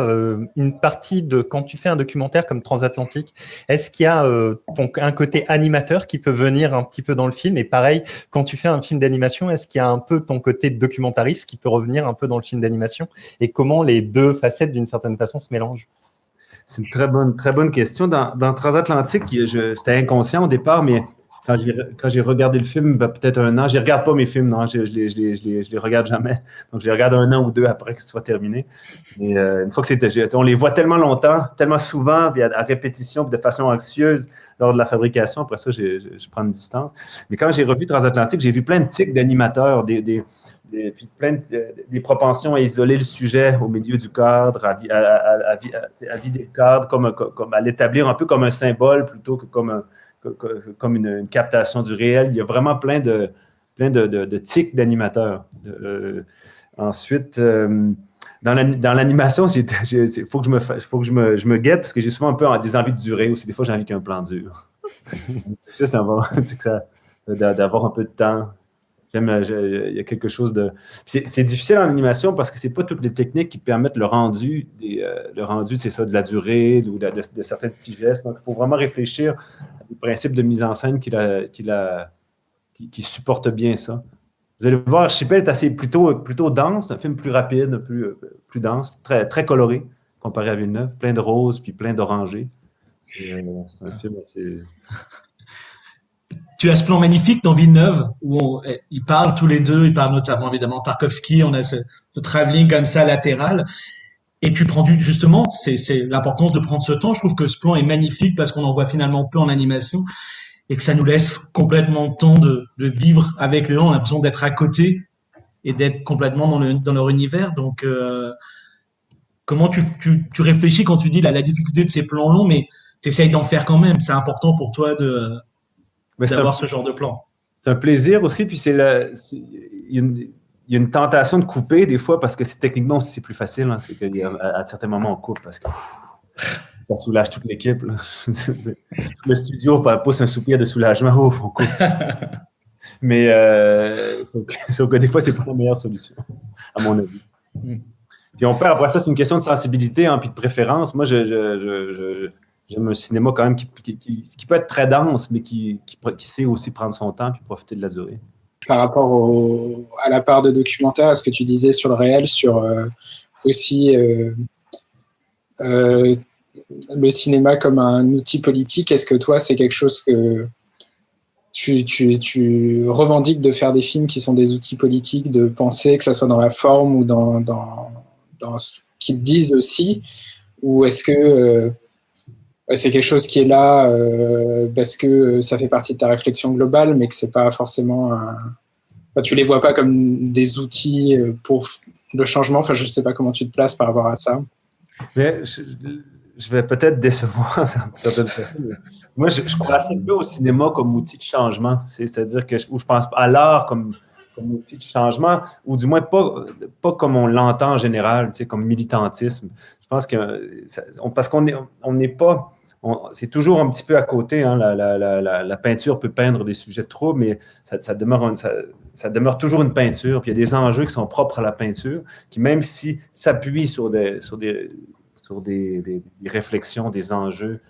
une partie quand tu fais un documentaire comme Transatlantique, est-ce qu'il y a un côté animateur qui peut venir un petit peu dans le film? Et pareil, quand tu fais un film d'animation, est-ce qu'il y a un peu ton côté documentariste qui peut revenir un peu dans le film d'animation? Et comment les deux facettes, d'une certaine façon, se mélangent? C'est une très bonne question. Dans Transatlantique, c'était inconscient au départ, mais quand j'ai regardé le film, peut-être un an, je ne regarde pas mes films, non, je les regarde jamais. Donc, je les regarde un an ou deux après que ce soit terminé. Et une fois que on les voit tellement longtemps, tellement souvent, puis à répétition, puis de façon anxieuse lors de la fabrication. Après ça, je prends une distance. Mais quand j'ai revu Transatlantique, j'ai vu plein de tics d'animateurs, puis des propensions à isoler le sujet au milieu du cadre, à vider le cadre, comme à l'établir un peu comme un symbole plutôt que comme une captation du réel. Il y a vraiment plein de tics d'animateurs. Ensuite, dans l'animation, il faut que je me guette parce que j'ai souvent un peu des envies de durer aussi. Des fois, j'ai envie qu'un plan dure. Juste d'avoir un peu de temps. Il y a quelque chose de... C'est difficile en animation parce que c'est pas toutes les techniques qui permettent le rendu, c'est ça, de la durée ou de certains petits gestes. Donc, il faut vraiment réfléchir à des principes de mise en scène qui supportent bien ça. Vous allez voir, Archipel est plutôt dense, c'est un film plus rapide, plus dense, très, très coloré comparé à Villeneuve, plein de roses puis plein d'orangés. C'est un film assez... Tu as ce plan magnifique dans Villeneuve où ils parlent tous les deux, ils parlent notamment évidemment Tarkovsky, on a ce travelling comme ça latéral. Et tu prends justement, c'est l'importance de prendre ce temps. Je trouve que ce plan est magnifique parce qu'on en voit finalement peu en animation et que ça nous laisse complètement le temps de vivre avec les gens. On a l'impression d'être à côté et d'être complètement dans leur univers. Donc, comment tu réfléchis quand tu dis la difficulté de ces plans longs, mais tu essayes d'en faire quand même. C'est important pour toi d'avoir ce genre de plan. C'est un plaisir aussi, puis il y a une tentation de couper des fois parce que techniquement aussi c'est plus facile. Hein, c'est qu'à certains moments on coupe parce que ça soulage toute l'équipe. Le studio pousse un soupir de soulagement. Oh, on coupe. Mais sauf que des fois c'est pas la meilleure solution, à mon avis. Puis on perd après ça, c'est une question de sensibilité, hein, puis de préférence. Moi, j'aime un cinéma quand même qui peut être très dense, mais qui sait aussi prendre son temps puis profiter de la durée. Par rapport à la part de documentaire, à ce que tu disais sur le réel, sur aussi le cinéma comme un outil politique, est-ce que toi, c'est quelque chose que tu revendiques de faire des films qui sont des outils politiques, de penser que ça soit dans la forme ou dans ce qu'ils disent aussi, ou est-ce que c'est quelque chose qui est là parce que ça fait partie de ta réflexion globale, mais que c'est pas forcément tu les vois pas comme des outils pour le changement. Enfin, je sais pas comment tu te places par rapport à ça. Mais je vais peut-être décevoir certaines personnes. Moi, je crois assez peu au cinéma comme outil de changement. C'est-à-dire que je pense à l'art comme outil de changement, ou du moins pas comme on l'entend en général, comme militantisme. Je pense que parce qu'on n'est pas... c'est toujours un petit peu à côté. Hein, la peinture peut peindre des sujets trop, mais ça demeure toujours une peinture. Puis il y a des enjeux qui sont propres à la peinture, qui même si s'appuient sur des réflexions, des enjeux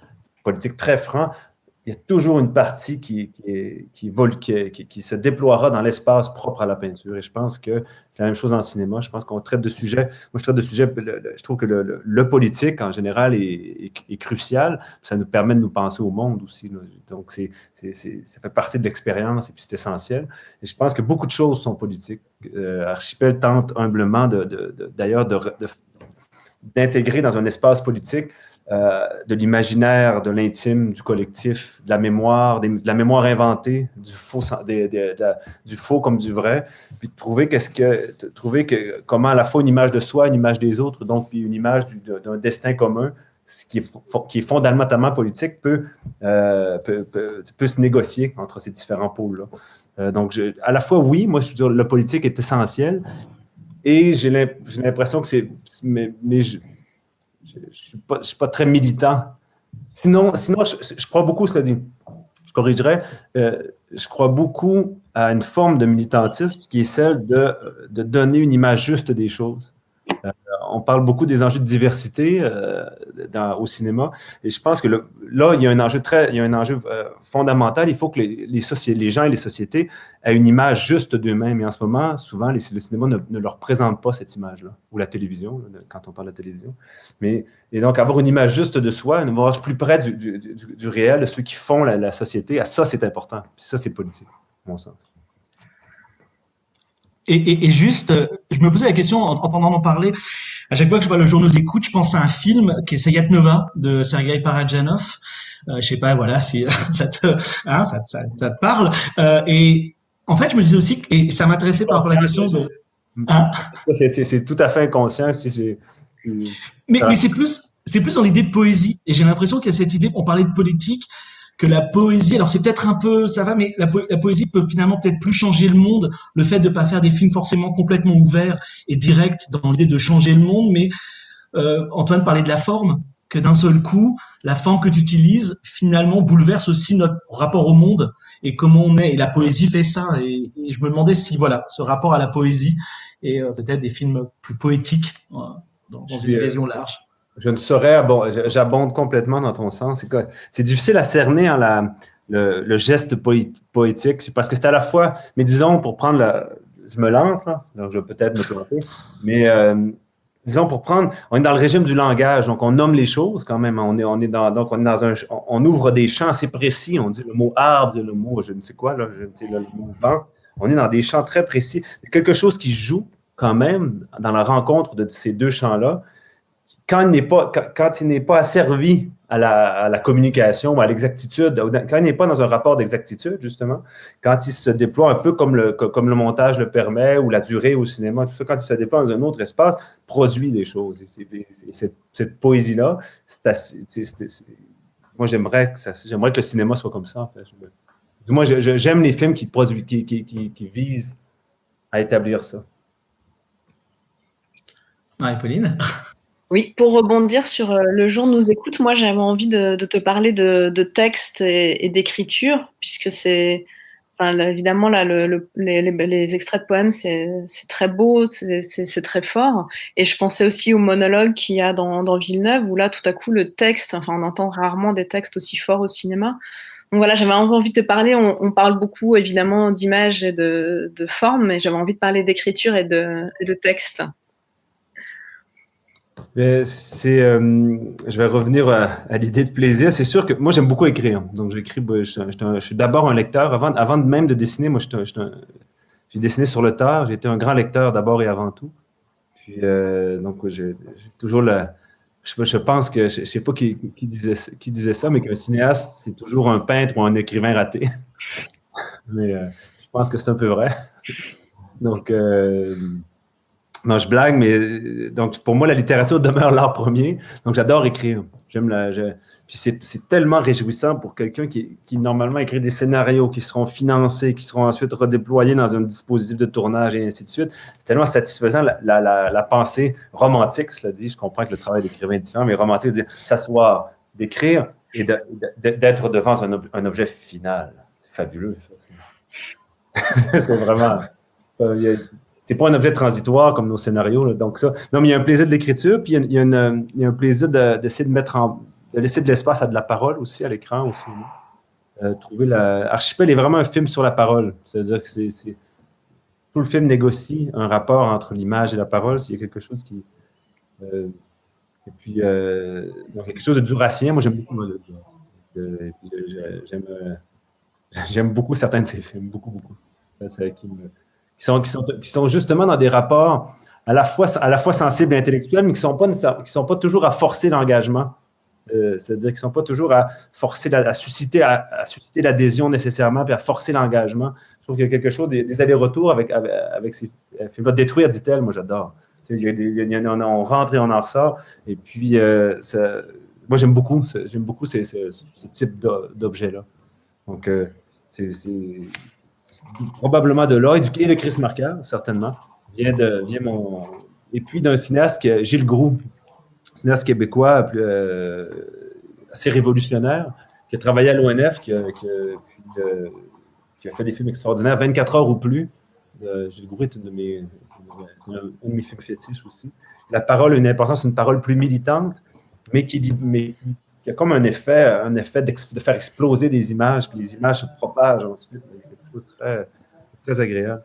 politiques très francs, il y a toujours une partie qui se déploiera dans l'espace propre à la peinture. Et je pense que c'est la même chose en cinéma. Je pense qu'on traite de sujets. Moi, je traite de sujets. Je trouve que le politique, en général, est crucial. Ça nous permet de nous penser au monde aussi. Là. Donc, ça fait partie de l'expérience et puis c'est essentiel. Et je pense que beaucoup de choses sont politiques. Archipel tente humblement, d'ailleurs, d'intégrer dans un espace politique de l'imaginaire, de l'intime, du collectif, de la mémoire, de la mémoire inventée, du faux comme du vrai, puis de trouver comment à la fois une image de soi, une image des autres, donc puis une image d'un destin commun, ce qui est fondamentalement politique, peut se négocier entre ces différents pôles-là. Donc, à la fois, oui, moi, je veux dire, le politique est essentiel, et j'ai l'impression que c'est... Mais je ne suis pas très militant. Sinon je crois beaucoup, cela dit. Je corrigerais. Je crois beaucoup à une forme de militantisme qui est celle de donner une image juste des choses. On parle beaucoup des enjeux de diversité au cinéma, et je pense que là, il y a un enjeu fondamental. Il faut que les gens et les sociétés aient une image juste d'eux-mêmes. Et en ce moment, souvent, le cinéma ne leur présente pas cette image-là, ou la télévision, quand on parle de la télévision. Et donc, avoir une image juste de soi, une image plus près du réel, de ceux qui font la société, ça, c'est important. Puis ça, c'est politique, à mon sens. Et juste, je me posais la question en pendant d'en parler. À chaque fois que je vois le jour Nous écoute, je pense à un film qui est Sayat Nova de Sergei Parajanov. Je sais pas, voilà, si ça te parle. Et en fait, je me disais aussi, et ça m'intéressait par rapport à la question de. Hein? C'est tout à fait inconscient. Mais c'est plus dans l'idée de poésie. Et j'ai l'impression qu'il y a cette idée, on parlait de politique, que la poésie, alors c'est peut-être un peu, ça va, mais la poésie peut finalement peut-être plus changer le monde. Le fait de pas faire des films forcément complètement ouverts et directs dans l'idée de changer le monde, mais Antoine parlait de la forme, que d'un seul coup, la forme que tu utilises finalement bouleverse aussi notre rapport au monde et comment on est. Et la poésie fait ça. Et je me demandais si voilà, ce rapport à la poésie et peut-être des films plus poétiques dans une vision large. Je ne saurais, j'abonde complètement dans ton sens. C'est difficile à cerner le geste poétique, parce que c'est à la fois, mais disons, pour prendre je me lance, là, donc je vais peut-être me planter, mais disons, on est dans le régime du langage, donc on nomme les choses quand même, on ouvre des champs assez précis, on dit le mot arbre et le mot, je ne sais quoi, là, le mot vent, on est dans des champs très précis, quelque chose qui joue quand même dans la rencontre de ces deux champs-là, quand il n'est pas asservi à la communication ou à l'exactitude, quand il n'est pas dans un rapport d'exactitude, justement, quand il se déploie un peu comme le montage le permet, ou la durée au cinéma, tout ça, quand il se déploie dans un autre espace, produit des choses. Et cette poésie-là, moi, j'aimerais que le cinéma soit comme ça, en fait. Moi, j'aime les films qui visent à établir ça. Ouais, Pauline? Oui, pour rebondir sur le jour Nous écoute, moi j'avais envie de te parler de texte et d'écriture, puisque c'est, enfin, évidemment là, les extraits de poèmes, c'est très beau, c'est très fort. Et je pensais aussi au monologue qu'il y a dans Villeneuve, où là tout à coup le texte, enfin on entend rarement des textes aussi forts au cinéma. Donc voilà, j'avais envie de te parler, on parle beaucoup évidemment d'images et de formes, mais j'avais envie de parler d'écriture et de texte. Je vais revenir à l'idée de plaisir. C'est sûr que moi, j'aime beaucoup écrire. Donc, j'écris. Je suis d'abord un lecteur. Avant même de dessiner, moi, j'ai dessiné sur le tard. J'ai été un grand lecteur d'abord et avant tout. Puis, donc, j'ai toujours je pense que, je ne sais pas qui disait ça, mais qu'un cinéaste, c'est toujours un peintre ou un écrivain raté. Mais je pense que c'est un peu vrai. Donc, non, je blague, mais donc pour moi, la littérature demeure l'art premier. Donc, j'adore écrire. Puis c'est tellement réjouissant pour quelqu'un qui normalement écrit des scénarios qui seront financés, qui seront ensuite redéployés dans un dispositif de tournage et ainsi de suite. C'est tellement satisfaisant la pensée romantique, cela dit. Je comprends que le travail d'écrivain est différent, mais romantique, dire s'asseoir, d'écrire et d'être devant un objet final. C'est fabuleux, ça. C'est vraiment... c'est pas un objet transitoire comme nos scénarios. Là, donc ça. Non, mais il y a un plaisir de l'écriture, puis il y a un plaisir d'essayer de laisser de l'espace à de la parole aussi à l'écran, au cinéma. trouver la. Archipel est vraiment un film sur la parole. C'est-à-dire que tout le film négocie un rapport entre l'image et la parole. S'il y a quelque chose qui. Et puis, donc quelque chose de durassien. Moi, j'aime beaucoup. Moi, j'aime beaucoup certains de ces films. Beaucoup, beaucoup. Qui sont justement dans des rapports à la fois sensibles et intellectuels, mais qui ne sont pas toujours à forcer l'engagement. C'est-à-dire qu'ils ne sont pas toujours à forcer, à susciter l'adhésion nécessairement, puis à forcer l'engagement. Je trouve qu'il y a quelque chose, des allers-retours avec ces films-là. Détruire, dit-elle, moi j'adore. On rentre et on en ressort. Et puis, moi j'aime beaucoup ce type d'objet-là. Donc, c'est probablement de là, et de Chris Marker, certainement. Et puis d'un cinéaste, Gilles Groux, cinéaste québécois assez révolutionnaire, qui a travaillé à l'ONF, qui a fait des films extraordinaires, 24 heures ou plus. Gilles Groux est un de mes films fétiches aussi. La parole a une importance, une parole plus militante, mais qui a comme un effet de faire exploser des images, puis les images se propagent ensuite. C'est quelque chose de très, très agréable.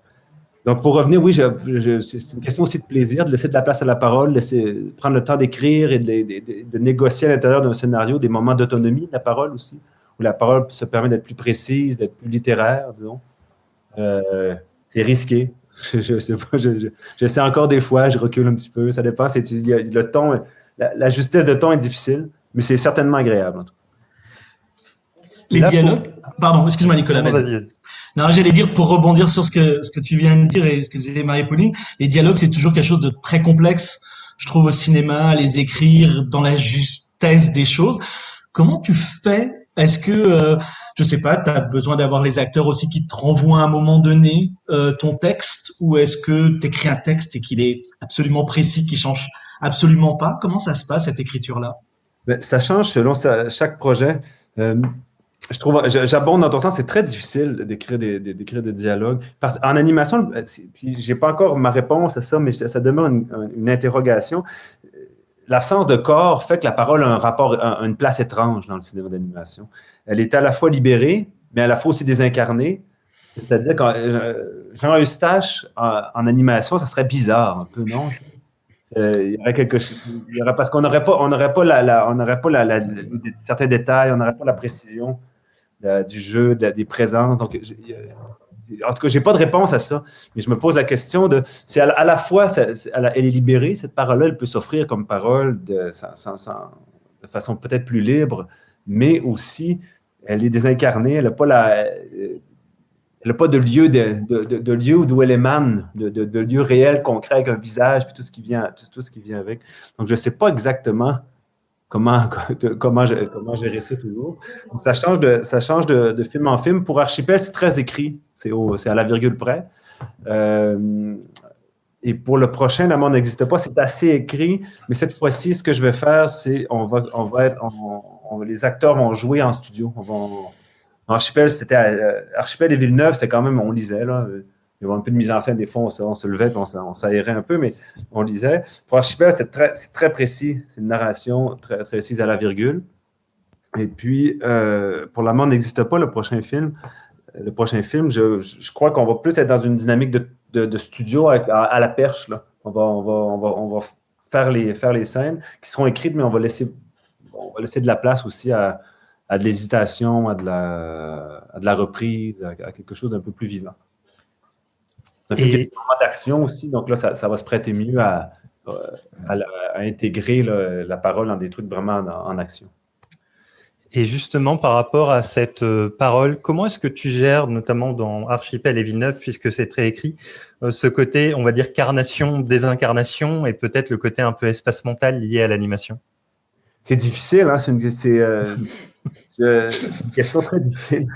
Donc, pour revenir, oui, c'est une question aussi de plaisir, de laisser de la place à la parole, prendre le temps d'écrire et de négocier à l'intérieur d'un scénario des moments d'autonomie de la parole aussi, où la parole se permet d'être plus précise, d'être plus littéraire, disons. C'est risqué. Je sais pas, j'essaie encore des fois, je recule un petit peu, ça dépend. Le ton, la justesse de ton est difficile, mais c'est certainement agréable. En tout cas. Les dialogues. Pardon, excuse-moi, Nicolas. Vas-y. Non, j'allais dire, pour rebondir sur ce que tu viens de dire et ce que disait Marie-Pauline, les dialogues, c'est toujours quelque chose de très complexe, je trouve, au cinéma, à les écrire dans la justesse des choses. Comment tu fais? Est-ce que, je sais pas, tu as besoin d'avoir les acteurs aussi qui te renvoient à un moment donné ton texte, ou est-ce que tu écris un texte et qu'il est absolument précis, qui change absolument pas? Comment ça se passe, cette écriture-là? Ben, ça change selon chaque projet. Je trouve, j'abonde dans ton sens, c'est très difficile d'écrire des dialogues. En animation, puis j'ai pas encore ma réponse à ça, mais ça demeure une interrogation. L'absence de corps fait que la parole a une place étrange dans le cinéma d'animation. Elle est à la fois libérée, mais à la fois aussi désincarnée. C'est-à-dire que Jean Eustache en animation, ça serait bizarre un peu, non? Il y aurait quelque chose, parce qu'on n'aurait pas certains détails, on n'aurait pas la précision du jeu, des présences. Donc, en tout cas, j'ai pas de réponse à ça, mais je me pose la question c'est à la fois, elle est libérée, cette parole-là, elle peut s'offrir comme parole de façon peut-être plus libre, mais aussi, elle est désincarnée, elle n'a pas de lieu de lieu d'où elle émane, de lieu réel, concret, avec un visage, puis tout ce qui vient avec. Donc, je ne sais pas exactement comment gérer ça toujours. Donc, ça change de film en film. Pour Archipel, c'est très écrit. C'est à la virgule près. Et pour le prochain, L'amour n'existe pas, c'est assez écrit. Mais cette fois-ci, ce que je vais faire, c'est les acteurs vont jouer en studio. Archipel, Archipel et Villeneuve, c'était quand même, on lisait, là. Il y avait un peu de mise en scène, des fois, on se levait, on s'aérait un peu, mais on lisait. Pour Archipel, c'est très précis. C'est une narration très, très précise à la virgule. Et puis, pour L'amour n'existe pas, le prochain film, je crois qu'on va plus être dans une dynamique de studio à la perche, là. On va faire les scènes qui seront écrites, mais on va laisser de la place aussi à de l'hésitation, à de la reprise, à quelque chose d'un peu plus vivant. Un film qui a des moments d'action aussi, donc là, ça va se prêter mieux à intégrer la parole dans des trucs vraiment en action. Et justement, par rapport à cette parole, comment est-ce que tu gères, notamment dans Archipel et Villeneuve, puisque c'est très écrit, ce côté, on va dire, carnation, désincarnation, et peut-être le côté un peu espace-mental lié à l'animation? C'est difficile, hein? C'est une question très difficile.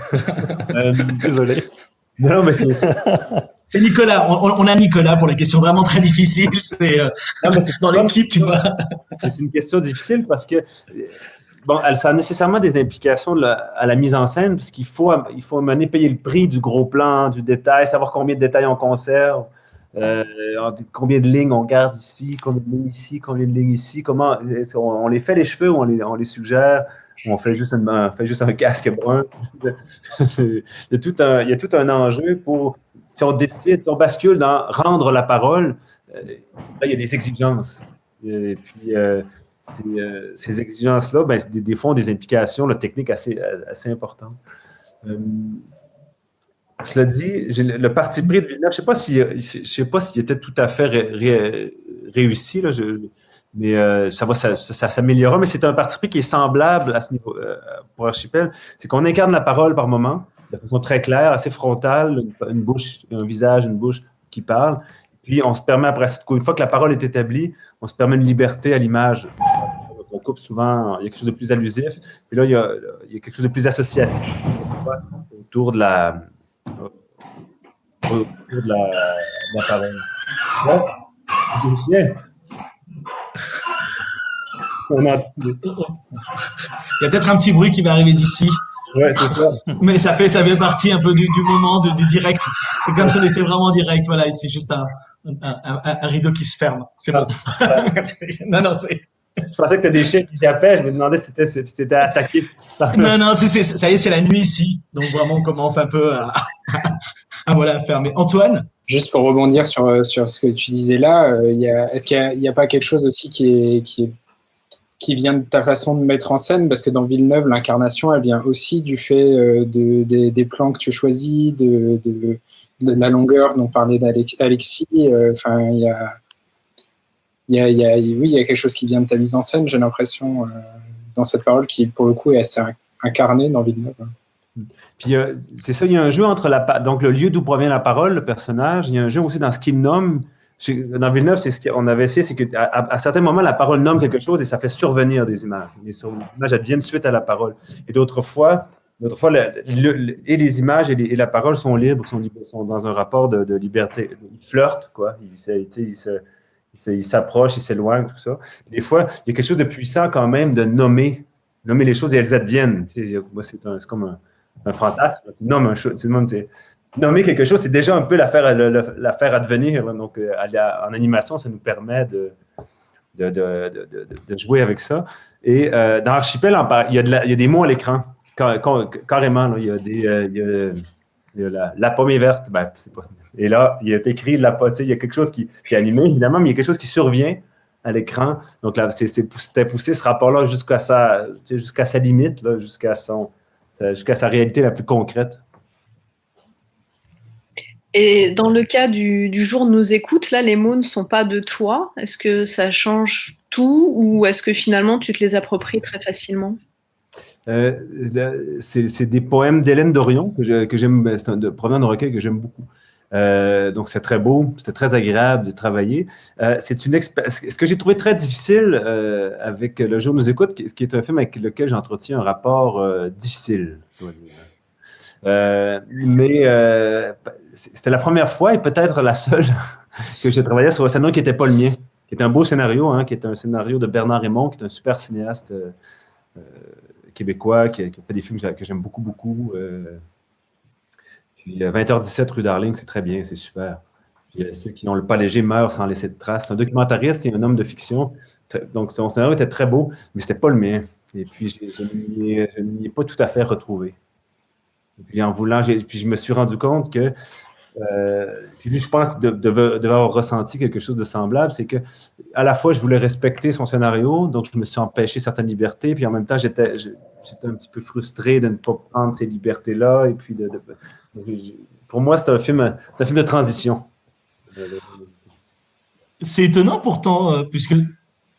Désolé. Non, mais c'est Nicolas. On a Nicolas pour les questions vraiment très difficiles. C'est dans l'équipe, tu vois. C'est une question difficile parce que ça a nécessairement des implications à la mise en scène, parce qu'il faut payer le prix du gros plan, du détail, savoir combien de détails on conserve, combien de lignes on garde ici, combien de lignes ici, combien de lignes ici, comment on les fait les cheveux ou on les suggère. on fait juste un casque brun. Il y a tout un enjeu pour, si on décide, si on bascule dans rendre la parole, là, il y a des exigences. Et puis, ces exigences-là, ben, des fois, ont des implications techniques assez importantes. Cela dit, le parti pris de Villeneuve, je ne sais pas s'il était tout à fait réussi, là, mais ça s'améliorera. Mais c'est un parti pris qui est semblable à ce niveau pour Archipel. C'est qu'on incarne la parole par moment, de façon très claire, assez frontale, une bouche, un visage, une bouche qui parle. Puis on se permet après, une fois que la parole est établie, on se permet une liberté à l'image. On coupe souvent, il y a quelque chose de plus allusif. Puis là, il y a quelque chose de plus associatif autour de la parole. Ouais. Il y a peut-être un petit bruit qui va arriver d'ici. Ouais, c'est ça. Mais ça fait partie un peu du moment, du direct. C'est comme si on était vraiment en direct. Voilà, c'est juste un rideau qui se ferme. C'est bon. Non, c'est... Je pensais que c'était des chiens qui appellent. Je me demandais si c'était attaqué. Non, ça y est, c'est la nuit ici. Donc vraiment, on commence un peu à fermer. Antoine? Juste pour rebondir sur ce que tu disais là, est-ce qu'il n'y a pas quelque chose aussi qui vient de ta façon de mettre en scène? Parce que dans Villeneuve, l'incarnation, elle vient aussi du fait des plans que tu choisis, de la longueur dont parlait Alexis. Enfin, il y a quelque chose qui vient de ta mise en scène, j'ai l'impression, dans cette parole qui, pour le coup, est assez incarnée dans Villeneuve. Puis, c'est ça, il y a un jeu entre donc le lieu d'où provient la parole, le personnage. Il y a un jeu aussi dans ce qu'il nomme. Dans Villeneuve, c'est ce qu'on avait essayé, c'est qu'à certains moments, la parole nomme quelque chose et ça fait survenir des images. Les images, elles viennent suite à la parole. Et d'autres fois, et les images et la parole sont libres, sont dans un rapport de liberté. Ils flirtent, quoi. Ils s'approchent, ils s'éloignent, tout ça. Des fois, il y a quelque chose de puissant quand même de nommer les choses et elles adviennent. Moi, c'est comme un fantasme. Tu nommes nommer quelque chose, c'est déjà un peu la faire advenir. Là. Donc, en animation, ça nous permet de jouer avec ça. Et dans Archipel, il y a des mots à l'écran, carrément. Là, il y a la pomme est verte. Ben, c'est pas... Et là, il est écrit il y a quelque chose qui c'est animé, évidemment, mais il y a quelque chose qui survient à l'écran. Donc, là, c'était poussé ce rapport-là jusqu'à sa limite, là, jusqu'à sa réalité la plus concrète. Et dans le cas du jour nous écoute, là, les mots ne sont pas de toi. Est-ce que ça change tout ou est-ce que finalement tu te les appropries très facilement? C'est des poèmes d'Hélène Dorion que j'aime, provenant d'un recueil que j'aime beaucoup. Donc c'est très beau, c'était très agréable de travailler. Ce que j'ai trouvé très difficile avec Le jour nous écoute, qui est un film avec lequel j'entretiens un rapport difficile, je dois dire. Mais c'était la première fois et peut-être la seule que j'ai travaillé sur un scénario qui n'était pas le mien, qui est un beau scénario, qui est un scénario de Bernard Raymond, qui est un super cinéaste québécois qui a fait des films que j'aime beaucoup, beaucoup. Puis 20h17 rue Darling, c'est très bien, c'est super. Puis ceux qui n'ont le pas léger meurent sans laisser de traces. C'est un documentariste et un homme de fiction. Donc son scénario était très beau, mais c'était pas le mien. Et puis je ne m'y ai pas tout à fait retrouvé. Et puis en voulant, puis je me suis rendu compte que puis lui, je pense devait avoir ressenti quelque chose de semblable, c'est que à la fois je voulais respecter son scénario, donc je me suis empêché certaines libertés, puis en même temps j'étais un petit peu frustré de ne pas prendre ces libertés-là. Et puis pour moi, c'est un film de transition. C'est étonnant pourtant, puisque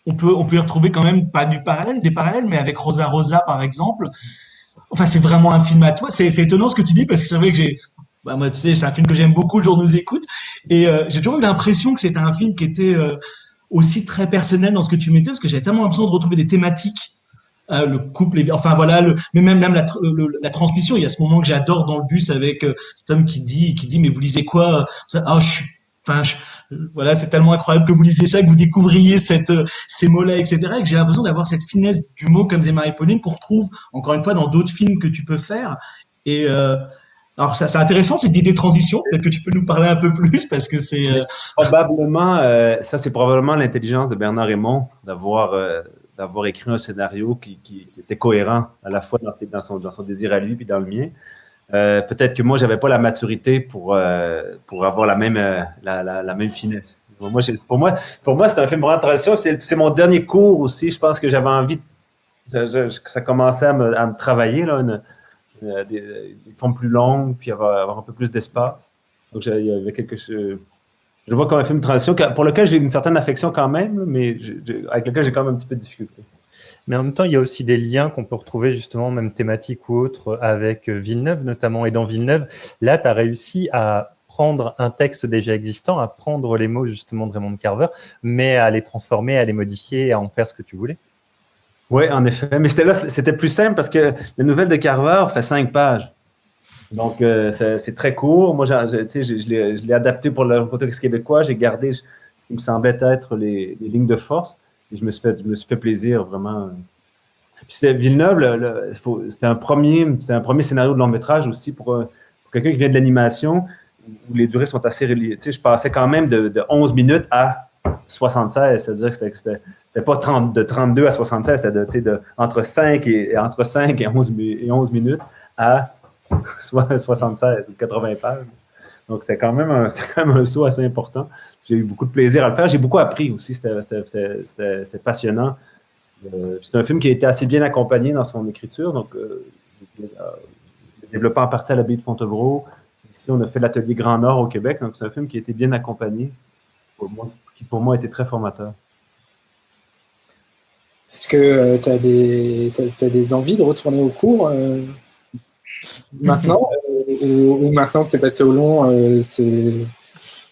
on peut y retrouver quand même pas des parallèles, mais avec Rosa Rosa par exemple. Enfin, c'est vraiment un film à toi. C'est étonnant ce que tu dis parce que c'est vrai que moi, tu sais, c'est un film que j'aime beaucoup, Le jour nous écoute, et j'ai toujours eu l'impression que c'était un film qui était aussi très personnel dans ce que tu mettais, parce que j'avais tellement l'impression de retrouver des thématiques, le couple, enfin voilà, mais même la transmission. Il y a ce moment que j'adore dans le bus avec cet homme qui dit, mais vous lisez quoi? Voilà, c'est tellement incroyable que vous lisez ça, que vous découvriez ces mots-là, etc. Et que j'ai l'impression d'avoir cette finesse du mot, comme disait Marie-Pauline, qu'on retrouve encore une fois dans d'autres films que tu peux faire. Et alors, c'est intéressant cette idée de transition. Peut-être que tu peux nous parler un peu plus parce que c'est probablement ça, c'est probablement l'intelligence de Bernard Raymond d'avoir d'avoir écrit un scénario qui était cohérent à la fois dans son désir à lui puis dans le mien. Peut-être que moi, j'avais pas la maturité pour avoir la même finesse. Pour moi, c'est un film vraiment de transition. C'est mon dernier cours aussi. Je pense que j'avais envie que ça commençait à me travailler, là, des formes plus longues, puis avoir un peu plus d'espace. Donc, il y avait quelque chose. Je le vois comme un film de transition pour lequel j'ai une certaine affection quand même, mais avec lequel j'ai quand même un petit peu de difficulté. Mais en même temps, il y a aussi des liens qu'on peut retrouver justement, même thématiques ou autres, avec Villeneuve notamment. Et dans Villeneuve, là, tu as réussi à prendre un texte déjà existant, à prendre les mots justement de Raymond Carver, mais à les transformer, à les modifier, à en faire ce que tu voulais. Oui, en effet. Mais c'était plus simple parce que la nouvelle de Carver fait 5 pages. Donc, c'est très court. Moi, je l'ai adapté pour le contexte québécois. J'ai gardé ce qui me semblait être les lignes de force. Et je me suis fait plaisir, vraiment. Puis Villeneuve, c'était un premier scénario de long métrage aussi pour quelqu'un qui vient de l'animation, où les durées sont assez reliées. Je passais quand même de 11 minutes à 76, c'est-à-dire que c'était pas de 32 à 76, c'était entre 5 et 11 minutes à 76 ou 80 pages. Donc, c'est quand même un saut assez important. J'ai eu beaucoup de plaisir à le faire. J'ai beaucoup appris aussi. C'était passionnant. C'est un film qui a été assez bien accompagné dans son écriture. Donc, développé en partie à l'abbaye de Fontevraud. Ici, on a fait l'atelier Grand Nord au Québec. Donc, c'est un film qui a été bien accompagné, qui pour moi a été très formateur. Est-ce que tu as des envies de retourner au cours maintenant ou maintenant que tu es passé au long,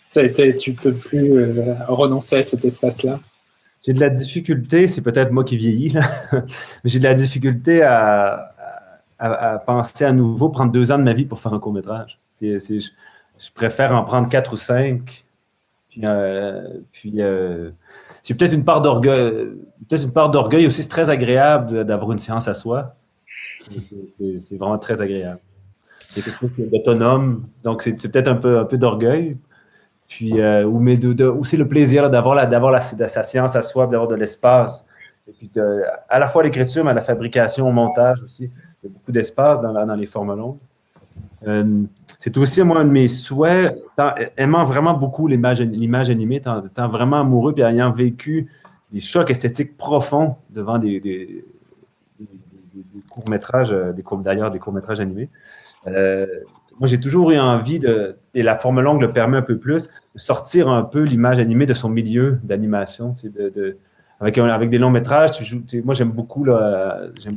tu peux plus renoncer à cet espace-là? J'ai de la difficulté, c'est peut-être moi qui vieillis, là, mais j'ai de la difficulté à penser à nouveau prendre 2 ans de ma vie pour faire un court-métrage. Je préfère en prendre 4 ou 5. Puis c'est peut-être une part d'orgueil aussi. C'est très agréable d'avoir une séance à soi. C'est vraiment très agréable. C'est quelque chose d'autonome. Donc, c'est peut-être un peu d'orgueil. Puis, mais aussi le plaisir là, d'avoir sa séance à soi, d'avoir de l'espace. Et puis, à la fois l'écriture, mais à la fabrication, au montage aussi. Il y a beaucoup d'espace dans les formes longues. C'est aussi, moi, un de mes souhaits, aimant vraiment beaucoup l'image animée, étant vraiment amoureux, puis ayant vécu des chocs esthétiques profonds devant des courts-métrages, des courts-métrages animés. Moi, j'ai toujours eu envie et la forme longue le permet un peu plus, de sortir un peu l'image animée de son milieu d'animation. Avec des longs métrages, moi, j'aime beaucoup, je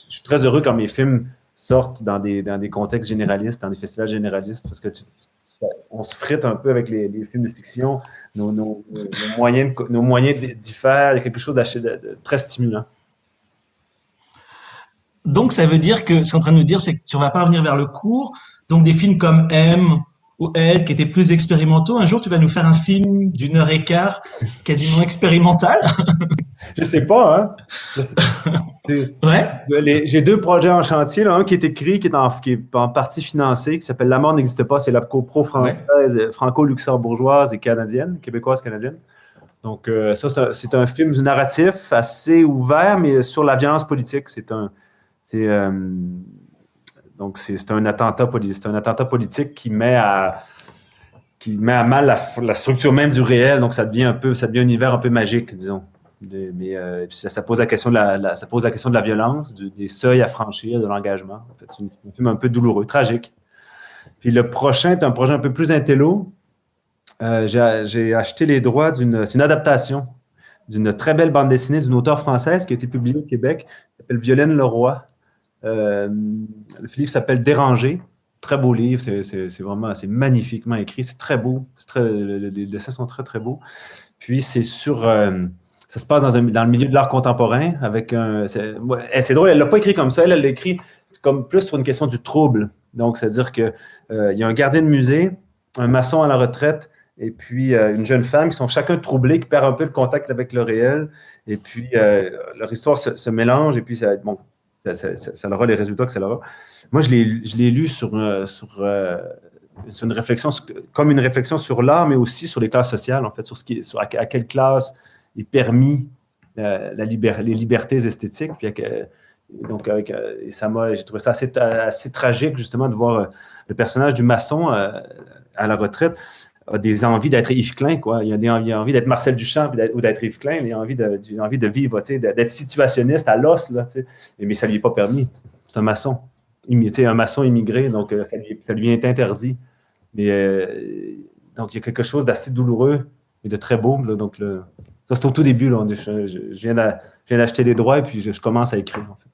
suis très heureux quand mes films sortent dans des contextes généralistes, dans des festivals généralistes, parce que on se frite un peu avec les films de fiction, nos moyens diffèrent, il y a quelque chose de très stimulant. Donc, ça veut dire que ce qu'on est en train de nous dire, c'est que tu ne vas pas revenir vers le court. Donc, des films comme M ou Elle, qui étaient plus expérimentaux, un jour, tu vas nous faire un film d'1h15, quasiment expérimental. Je sais pas, hein. Ouais. J'ai 2 projets en chantier, là, un qui est écrit, qui est en partie financé, qui s'appelle La mort n'existe pas. C'est la copro française, franco-luxembourgeoise et canadienne, québécoise-canadienne. Donc, ça, c'est un film du narratif assez ouvert, mais sur la violence politique. C'est un attentat politique qui met à mal la structure même du réel. Donc, ça devient un univers un peu magique, disons. Ça pose la question de la violence, des seuils à franchir, de l'engagement. En fait, c'est un film un peu douloureux, tragique. Puis le prochain est un projet un peu plus intello. J'ai acheté les droits c'est une adaptation d'une très belle bande dessinée d'une auteure française qui a été publiée au Québec, qui s'appelle Violaine Leroy. Le livre s'appelle Déranger. Très beau livre, c'est magnifiquement écrit, c'est très beau. Les dessins sont très, très beaux. Puis c'est ça se passe dans le milieu de l'art contemporain avec c'est drôle, elle l'a pas écrit comme ça, elle l'a écrit comme plus sur une question du trouble. Donc, c'est-à-dire que il y a un gardien de musée, un maçon à la retraite, et puis une jeune femme qui sont chacun troublés, qui perdent un peu le contact avec le réel. Et puis leur histoire se mélange, et puis ça aura les résultats que ça aura. Moi, je l'ai lu sur une réflexion, comme une réflexion sur l'art, mais aussi sur les classes sociales, en fait, sur à quelle classe est permis les libertés esthétiques. Puis donc, et j'ai trouvé ça assez tragique, justement, de voir le personnage du maçon à la retraite a des envies d'être Yves Klein, quoi. Il a envie d'être Marcel Duchamp ou d'être Yves Klein. Il a envie de vivre, d'être situationniste à l'os, là, mais ça ne lui est pas permis. C'est un maçon. Un maçon immigré, donc ça lui est interdit. Mais donc, il y a quelque chose d'assez douloureux et de très beau. Là, donc, ça, c'est au tout début. Là, je viens d'acheter les droits et puis je commence à écrire. En fait.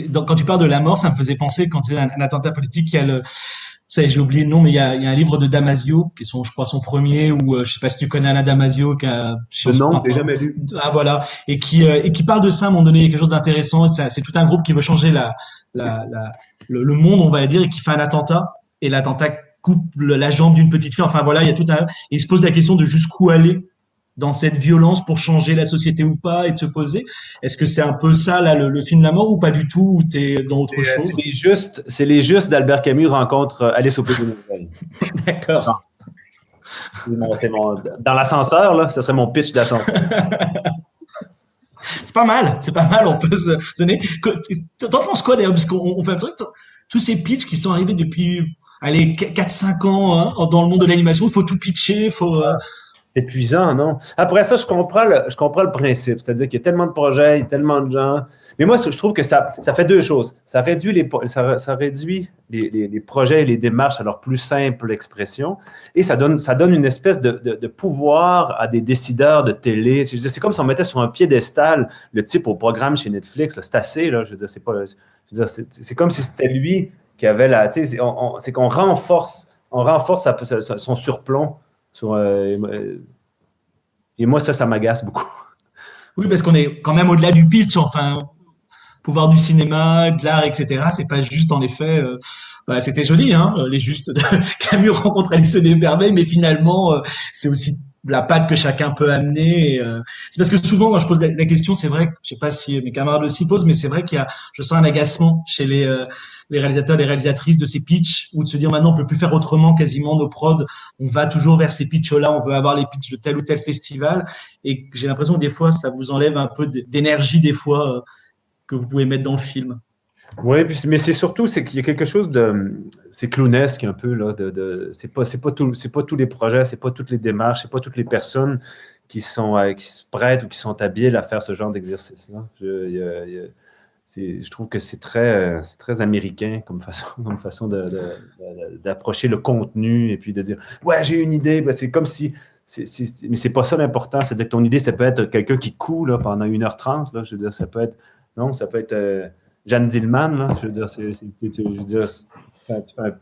Donc, quand tu parles de la mort, ça me faisait penser, quand il y a un attentat politique, il y a j'ai oublié le nom, mais il y a un livre de Damasio, qui est je crois, son premier, ou je sais pas si tu connais Alain Damasio, Non, je l'ai jamais lu. Ah, voilà. Et qui parle de ça à un moment donné, il y a quelque chose d'intéressant. C'est tout un groupe qui veut changer le monde, on va dire, et qui fait un attentat. Et l'attentat coupe la jambe d'une petite fille. Enfin, voilà, il y a et il se pose la question de jusqu'où aller dans cette violence pour changer la société ou pas, et de se poser. Est-ce que c'est un peu ça, là, le film La Mort, ou pas du tout, ou t'es dans autre chose? C'est les justes d'Albert Camus rencontre Alice au Pays des Merveilles. D'accord. Dans l'ascenseur, là, ça serait mon pitch d'ascenseur. C'est pas mal, on peut se donner. T'en penses quoi d'ailleurs, parce qu'on fait un truc, tous ces pitchs qui sont arrivés depuis, 4-5 ans, hein, dans le monde de l'animation, il faut tout pitcher, C'est épuisant, non? Après ça, je comprends le principe. C'est-à-dire qu'il y a tellement de projets, il y a tellement de gens. Mais moi, je trouve que ça fait deux choses. Ça réduit les projets et les démarches à leur plus simple expression. Et ça donne une espèce de pouvoir à des décideurs de télé. Je veux dire, c'est comme si on mettait sur un piédestal le type au programme chez Netflix. Là, c'est assez, là. Je veux dire, c'est comme si c'était lui qui avait c'est qu'on renforce son surplomb. Et moi, ça m'agace beaucoup. Oui, parce qu'on est quand même au-delà du pitch, enfin, pouvoir du cinéma, de l'art, etc. C'est pas juste, en effet, c'était joli, hein, les justes de Camus rencontre Alice des Merveilles, mais finalement, c'est aussi la patte que chacun peut amener. C'est parce que souvent, quand je pose la question, c'est vrai, je sais pas si mes camarades aussi posent, mais c'est vrai je sens un agacement chez les réalisateurs, les réalisatrices de ces pitchs, ou de se dire maintenant on peut plus faire autrement quasiment nos prods, on va toujours vers ces pitchs-là, on veut avoir les pitchs de tel ou tel festival, et j'ai l'impression que des fois ça vous enlève un peu d'énergie des fois que vous pouvez mettre dans le film. Oui, mais c'est surtout c'est qu'il y a quelque chose c'est clownesque un peu là. C'est pas tous les projets, c'est pas toutes les démarches, c'est pas toutes les personnes qui se prêtent ou qui sont habiles à faire ce genre d'exercice-là. Je trouve que c'est très américain comme façon d'approcher le contenu et puis de dire ouais, j'ai une idée. Ben, c'est comme si mais c'est pas ça l'important. C'est-à-dire que ton idée, ça peut être quelqu'un qui coud là, pendant 1h30. Là, je veux dire, ça peut être Jeanne Dillman. Là, je veux dire,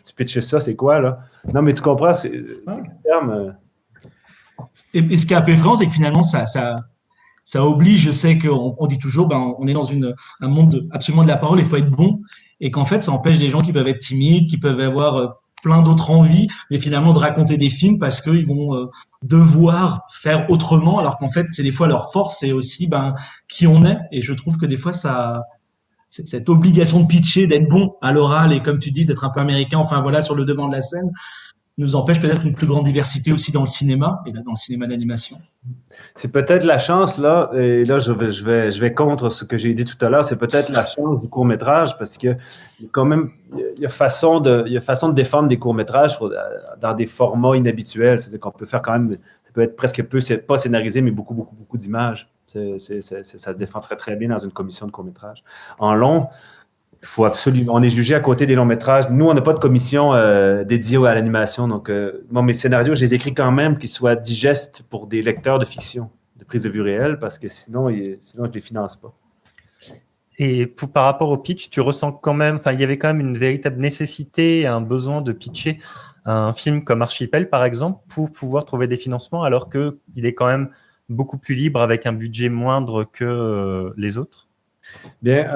tu pitches ça, c'est quoi là? Non, mais tu comprends, c'est un terme. Et ce qui est un peu effrayant, c'est que finalement, ça oblige, je sais qu'on dit toujours, on est dans un monde absolument de la parole, il faut être bon, et qu'en fait, ça empêche des gens qui peuvent être timides, qui peuvent avoir plein d'autres envies, mais finalement de raconter des films parce qu'ils vont devoir faire autrement, alors qu'en fait, c'est des fois leur force, c'est aussi qui on est, et je trouve que des fois, cette obligation de pitcher, d'être bon à l'oral, et comme tu dis, d'être un peu américain, enfin voilà, sur le devant de la scène, nous empêche peut-être une plus grande diversité aussi dans le cinéma, et là, dans le cinéma d'animation. C'est peut-être la chance, là, et là, je vais contre ce que j'ai dit tout à l'heure, c'est peut-être la chance du court-métrage, parce que quand même, il y a façon de défendre des courts-métrages dans des formats inhabituels. C'est-à-dire qu'on peut faire quand même, ça peut être presque pas scénarisé, mais beaucoup, beaucoup, beaucoup d'images. Ça se défend très, très bien dans une commission de court-métrage. En long, faut absolument. On est jugé à côté des longs métrages. Nous, on n'a pas de commission dédiée à l'animation. Donc, moi, mes scénarios, je les écris quand même qu'ils soient digestes pour des lecteurs de fiction, de prise de vue réelle, parce que sinon je ne les finance pas. Et par rapport au pitch, tu ressens quand même, il y avait quand même une véritable nécessité, un besoin de pitcher un film comme Archipel, par exemple, pour pouvoir trouver des financements, alors qu'il est quand même beaucoup plus libre avec un budget moindre que les autres. Bien,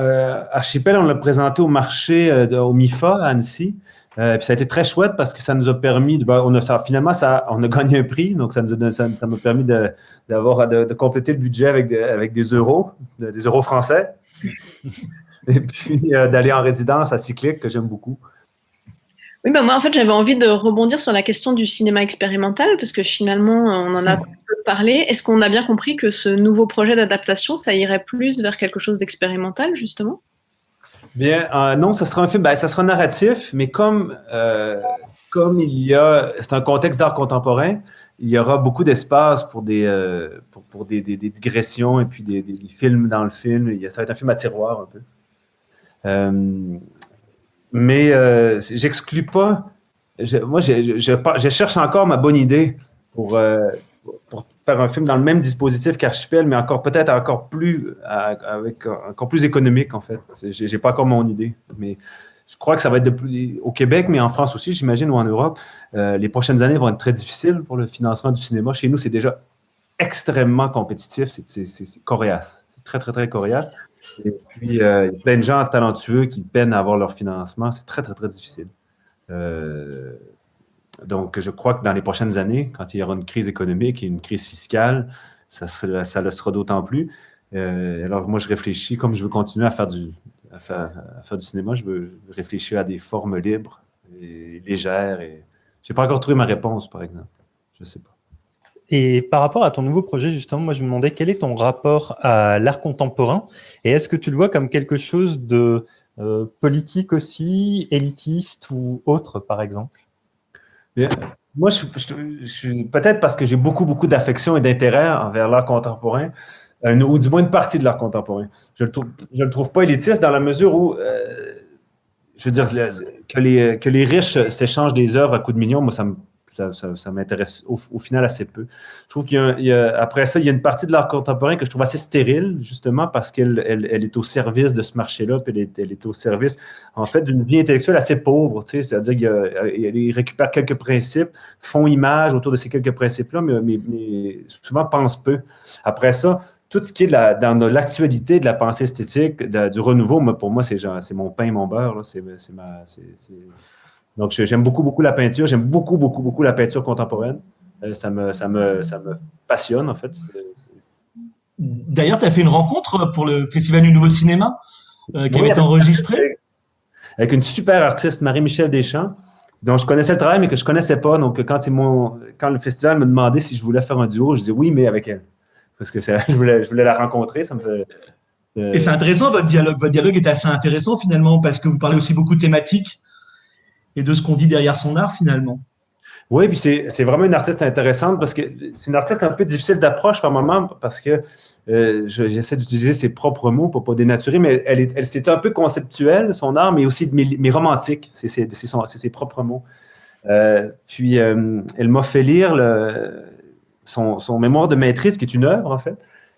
Archipel, on l'a présenté au marché au MIFA à Annecy. Puis ça a été très chouette parce que ça nous a permis, on a gagné un prix, donc ça m'a permis de compléter le budget avec des euros français, et puis d'aller en résidence à Cyclique, que j'aime beaucoup. Oui, bah moi, en fait, j'avais envie de rebondir sur la question du cinéma expérimental, parce que finalement, on en a très peu parlé. Est-ce qu'on a bien compris que ce nouveau projet d'adaptation, ça irait plus vers quelque chose d'expérimental, justement? Bien, non, ça sera un film, ben, ça sera narratif, mais comme c'est un contexte d'art contemporain, il y aura beaucoup d'espace pour des digressions et puis des films dans le film. Ça va être un film à tiroir un peu. Euh, mais j'exclus pas. Moi, je cherche encore ma bonne idée pour, euh, pour faire un film dans le même dispositif qu'Archipel, mais peut-être encore plus, avec encore plus économique, en fait. J'ai pas encore mon idée. Mais je crois que ça va être au Québec, mais en France aussi, j'imagine, ou en Europe. Les prochaines années vont être très difficiles pour le financement du cinéma. Chez nous, c'est déjà extrêmement compétitif. C'est coriace. C'est très, très, très coriace. Et puis, il y a plein de gens talentueux qui peinent à avoir leur financement. C'est très, très, très difficile. Euh, donc, je crois que dans les prochaines années, quand il y aura une crise économique et une crise fiscale, ça le sera d'autant plus. Alors, moi, je réfléchis, comme je veux continuer à faire du cinéma, je veux réfléchir à des formes libres et légères. Et je n'ai pas encore trouvé ma réponse, par exemple. Je ne sais pas. Et par rapport à ton nouveau projet, justement, moi, je me demandais quel est ton rapport à l'art contemporain et est-ce que tu le vois comme quelque chose de politique aussi, élitiste ou autre, par exemple? Bien. Moi, peut-être parce que j'ai beaucoup, beaucoup d'affection et d'intérêt envers l'art contemporain, ou du moins une partie de l'art contemporain. Je le trouve pas élitiste dans la mesure où, je veux dire, que les riches s'échangent des œuvres à coups de millions, moi, ça m'intéresse au final assez peu. Je trouve après ça, il y a une partie de l'art contemporain que je trouve assez stérile, justement, parce qu'elle est au service de ce marché-là, puis elle est au service, en fait, d'une vie intellectuelle assez pauvre, tu sais, c'est-à-dire qu'il récupère quelques principes, font image autour de ces quelques principes-là, mais souvent pensent peu. Après ça, tout ce qui est dans l'actualité de la pensée esthétique, du renouveau, pour moi, c'est mon pain et mon beurre, là, donc, j'aime beaucoup, beaucoup la peinture. J'aime beaucoup, beaucoup, beaucoup la peinture contemporaine. Ça me passionne, en fait. D'ailleurs, tu as fait une rencontre pour le Festival du Nouveau Cinéma qui Oui, avait été enregistré. avec une super artiste, Marie-Michel Deschamps, dont je connaissais le travail, mais que je ne connaissais pas. Donc, quand le festival me demandait si je voulais faire un duo, je disais oui, mais avec elle. Parce que je voulais la rencontrer. Ça me fait. Et c'est intéressant, votre dialogue. Votre dialogue est assez intéressant finalement parce que vous parlez aussi beaucoup de thématiques et de ce qu'on dit derrière son art finalement. Oui, puis c'est vraiment une artiste intéressante parce que c'est une artiste un peu difficile d'approche par moment parce que j'essaie d'utiliser ses propres mots pour pas dénaturer, mais c'est un peu conceptuel, son art, mais aussi mais romantique. C'est ses propres mots. Puis, elle m'a fait lire son mémoire de maîtrise, qui est une œuvre, en fait,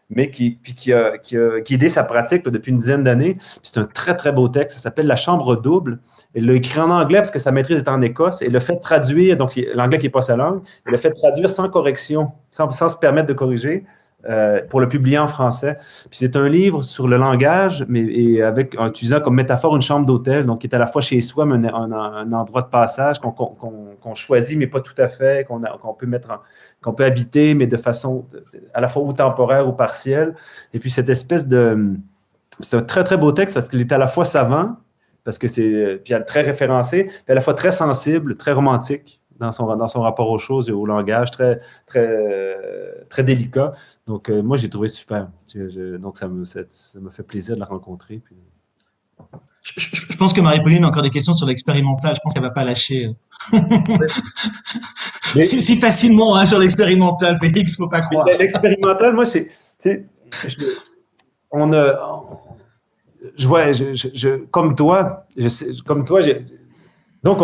mais qui a guidé sa pratique là, depuis une dizaine d'années. C'est un très, très beau texte. Ça s'appelle La Chambre double. Elle l'a écrit en anglais parce que sa maîtrise est en Écosse et le fait traduire, donc l'anglais qui n'est pas sa langue, elle le fait traduire sans correction, sans se permettre de corriger, pour le publier en français. Puis c'est un livre sur le langage, mais en utilisant comme métaphore une chambre d'hôtel, donc qui est à la fois chez soi, mais un endroit de passage qu'on choisit, mais pas tout à fait, qu'on peut habiter, mais de façon à la fois ou temporaire ou partielle. Et puis cette espèce de... C'est un très, très beau texte parce qu'il est à la fois savant, parce que puis très référencé, puis à la fois très sensible, très romantique dans son rapport aux choses et au langage, très, très, très délicat. Donc, moi, j'ai trouvé super. Donc, ça me fait plaisir de la rencontrer. Puis... Je pense que Marie-Pauline a encore des questions sur l'expérimental. Je pense qu'elle va pas lâcher si facilement hein, sur l'expérimental, Félix, faut pas croire. L'expérimental, moi, on a... Je vois, comme toi, donc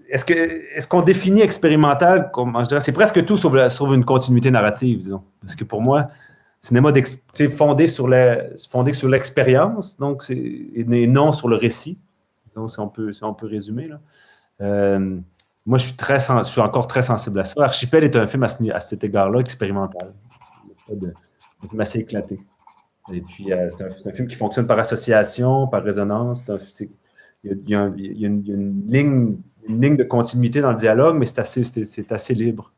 est-ce qu'on définit expérimental comme, je dirais, c'est presque tout sauf une continuité narrative, disons. Parce que pour moi, cinéma c'est fondé sur l'expérience, donc et non sur le récit. Donc si on peut résumer là. Moi, je suis encore très sensible à ça. Archipel est un film à cet égard-là expérimental, un film assez éclaté. Et puis, c'est un film qui fonctionne par association, par résonance. Il y a une ligne de continuité dans le dialogue, mais c'est assez libre.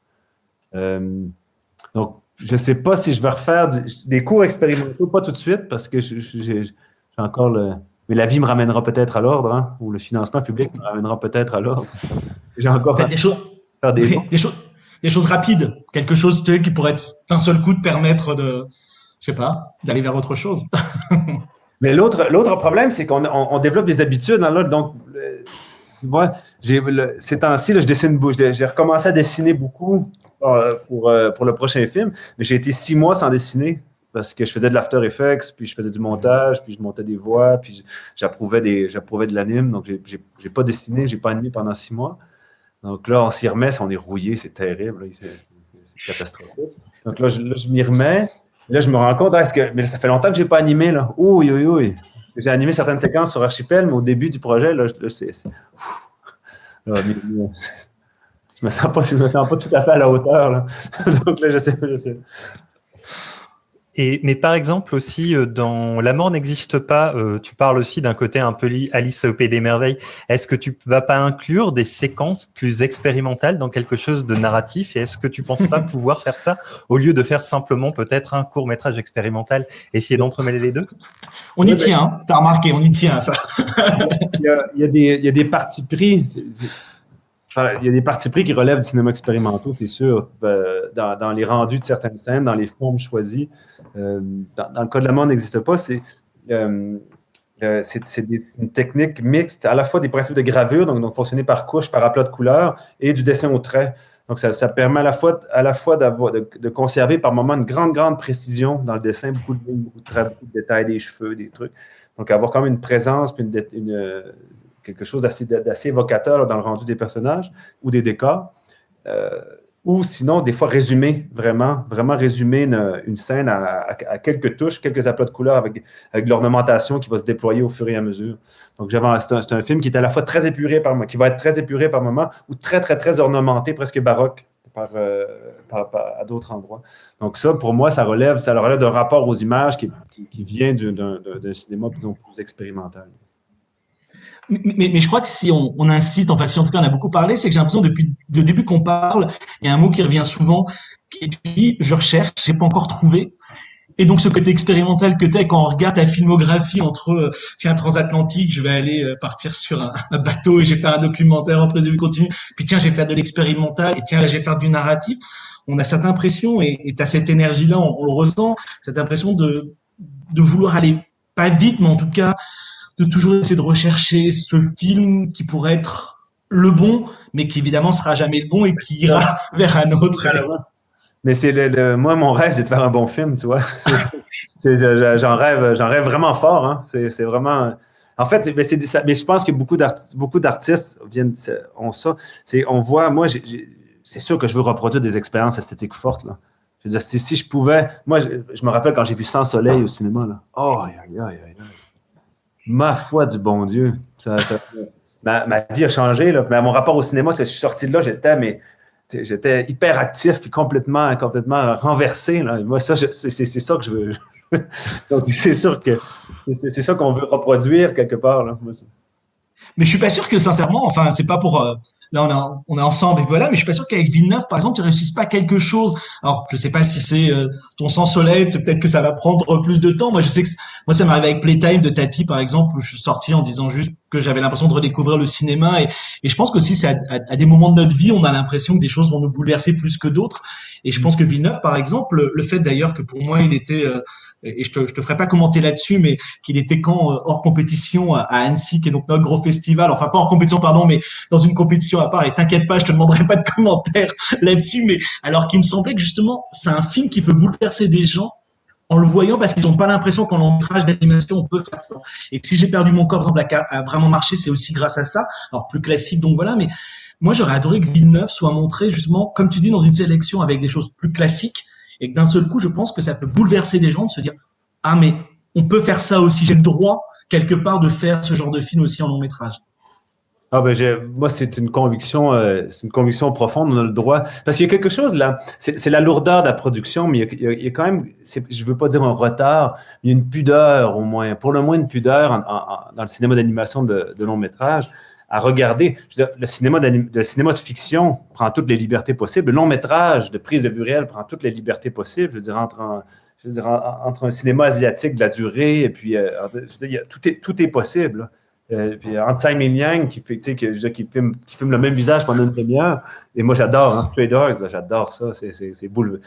Donc, je ne sais pas si je vais refaire des cours expérimentaux, pas tout de suite, parce que j'ai encore Mais la vie me ramènera peut-être à l'ordre, hein, ou le financement public me ramènera peut-être à l'ordre. J'ai encore Faites des choses, faire des oui, des choses rapides, quelque chose tu sais, qui pourrait d'un seul coup te permettre je sais pas, d'aller vers autre chose. Mais l'autre problème, c'est qu'on développe des habitudes. Hein, là, donc, tu vois, ces temps-ci, là, je dessine, j'ai recommencé à dessiner beaucoup pour le prochain film, mais j'ai été 6 mois sans dessiner parce que je faisais de l'After Effects, puis je faisais du montage, puis je montais des voix, puis j'approuvais de l'anime. Donc, j'ai pas dessiné, j'ai pas animé pendant 6 mois. Donc là, on s'y remet, on est rouillé, c'est terrible, là, c'est catastrophique. Donc là, je m'y remets. Là, je me rends compte, mais ça fait longtemps que je n'ai pas animé. Là. Oui. J'ai animé certaines séquences sur Archipel, mais au début du projet, là, là, je me sens pas tout à fait à la hauteur. Là. Donc là, je sais. Mais par exemple aussi, dans La mort n'existe pas, tu parles aussi d'un côté un peu Alice au Pays des Merveilles. Est-ce que tu vas pas inclure des séquences plus expérimentales dans quelque chose de narratif? Et est-ce que tu penses pas pouvoir faire ça au lieu de faire simplement peut-être un court-métrage expérimental, essayer d'entremêler les deux? On y tient, hein. T'as remarqué, on y tient à ça. Il y a des partis pris. Il y a des partis pris qui relèvent du cinéma expérimental, c'est sûr, dans les rendus de certaines scènes, dans les formes choisies. Dans le cas de La mort n'existe pas, c'est une technique mixte, à la fois des principes de gravure, donc fonctionner par couche, par aplat de couleur, et du dessin au trait. Donc, ça permet à la fois de conserver par moments une grande précision dans le dessin, beaucoup de traits, beaucoup de détails, des cheveux, des trucs. Donc, avoir quand même une présence, puis quelque chose d'assez évocateur là, dans le rendu des personnages ou des décors. Ou sinon, des fois, vraiment résumer une scène à quelques touches, quelques aplats de couleurs avec l'ornementation qui va se déployer au fur et à mesure. Donc, c'est un film qui est à la fois très épuré qui va être très épuré par moment ou très ornementé, presque baroque à d'autres endroits. Donc, ça, pour moi, ça relève d'un rapport aux images qui vient d'un cinéma, disons, plus expérimental. Mais je crois que si on insiste, enfin si en tout cas on a beaucoup parlé, c'est que j'ai l'impression depuis le début qu'on parle, il y a un mot qui revient souvent, qui est je recherche, j'ai pas encore trouvé. Et donc ce côté expérimental que t'as quand on regarde ta filmographie entre tiens transatlantique, je vais aller partir sur un bateau et je vais faire un documentaire en prise de vue continue, puis tiens je vais faire de l'expérimental et tiens là je vais faire du narratif. On a cette impression et t'as cette énergie-là, on le ressent, cette impression de vouloir aller pas vite, mais en tout cas de toujours essayer de rechercher ce film qui pourrait être le bon, mais qui évidemment sera jamais le bon et qui ira vers un autre. Mais moi, mon rêve, c'est de faire un bon film, tu vois. J'en rêve vraiment fort. Hein. C'est vraiment. En fait, mais je pense que beaucoup d'artistes ont ça. On voit, moi, c'est sûr que je veux reproduire des expériences esthétiques fortes. Là. Je veux dire, si je pouvais. Moi, je me rappelle quand j'ai vu Sans soleil au cinéma. Là. Oh, aïe. Ma foi du bon Dieu. Ma vie a changé. Là. Mais mon rapport au cinéma, c'est que je suis sorti de là, j'étais hyper actif puis complètement renversé. Là. Moi, c'est ça que je veux. Donc, c'est sûr que c'est ça qu'on veut reproduire quelque part. Là. Mais je suis pas sûr que, sincèrement, enfin, c'est pas pour. Là, on est ensemble et voilà, mais je suis pas sûr qu'avec Villeneuve, par exemple, tu réussisses pas quelque chose. Alors, je sais pas si c'est ton Sans soleil, peut-être que ça va prendre plus de temps. Moi, je sais que moi, ça m'arrive avec Playtime de Tati, par exemple, où je suis sorti en disant juste que j'avais l'impression de redécouvrir le cinéma. Et je pense que aussi, c'est à des moments de notre vie, on a l'impression que des choses vont nous bouleverser plus que d'autres. Et je pense que Villeneuve, par exemple, le fait d'ailleurs que pour moi, il était et je te ferai pas commenter là-dessus, mais qu'il était hors compétition à Annecy, qui est donc notre gros festival, enfin pas hors compétition, pardon, mais dans une compétition à part, et t'inquiète pas, je te demanderai pas de commentaires là-dessus, mais alors qu'il me semblait que justement, c'est un film qui peut bouleverser des gens en le voyant parce qu'ils n'ont pas l'impression qu'en long métrage d'animation, on peut faire ça. Et que Si j'ai perdu mon corps, par exemple, a vraiment marché, c'est aussi grâce à ça. Alors plus classique, donc voilà, mais moi j'aurais adoré que Villeneuve soit montré justement, comme tu dis, dans une sélection avec des choses plus classiques, et que d'un seul coup, je pense que ça peut bouleverser des gens de se dire « Ah, mais on peut faire ça aussi, j'ai le droit, quelque part, de faire ce genre de film aussi en long métrage. » Moi, c'est une conviction profonde, on a le droit. Parce qu'il y a quelque chose là, c'est la lourdeur de la production, mais il y a quand même, je veux pas dire un retard, mais il y a une pudeur au moins, pour le moins une pudeur dans le cinéma d'animation de long métrage, à regarder. Je veux dire, le cinéma de fiction prend toutes les libertés possibles. Le long métrage de prise de vue réelle prend toutes les libertés possibles. Je veux dire, entre un cinéma asiatique de la durée et puis je veux dire, tout est possible. Là. Puis entre Simon Yang qui filme le même visage pendant une demi-heure, et moi j'adore Stray Dogs, là, j'adore ça, c'est boule.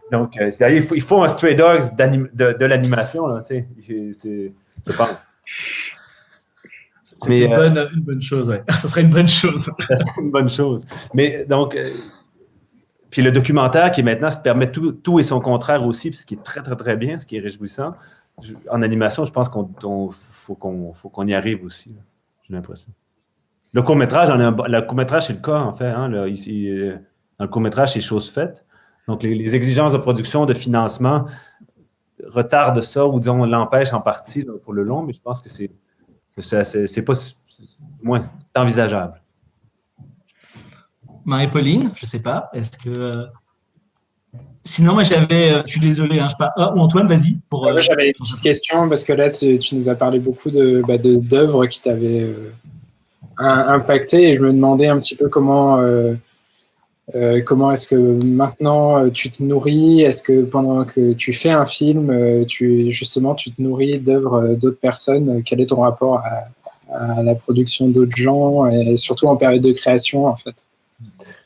Donc il faut un Stray Dogs de l'animation, là, je pense. C'est une bonne chose, ouais. Ça serait une bonne chose. Une bonne chose. Mais donc, puis le documentaire qui maintenant se permet tout et son contraire aussi, puis ce qui est très, très, très bien, ce qui est réjouissant. En animation, je pense faut qu'on y arrive aussi. Là. J'ai l'impression. Le court-métrage, c'est le cas, en fait. Hein, là, ici, dans le court-métrage, c'est chose faite. Donc, les exigences de production, de financement retardent ça ou, disons, l'empêchent en partie là, pour le long, mais je pense que c'est pas moins envisageable. Marie-Pauline, je sais pas, est-ce que... Sinon, moi, je suis désolé, je sais pas. Ou Antoine, vas-y. J'avais une petite question, parce que là, tu nous as parlé beaucoup d'œuvres qui t'avaient impacté, et je me demandais un petit peu comment est-ce que maintenant tu te nourris? Est-ce que pendant que tu fais un film, tu te nourris d'œuvres d'autres personnes? Quel est ton rapport à la production d'autres gens, et surtout en période de création, en fait?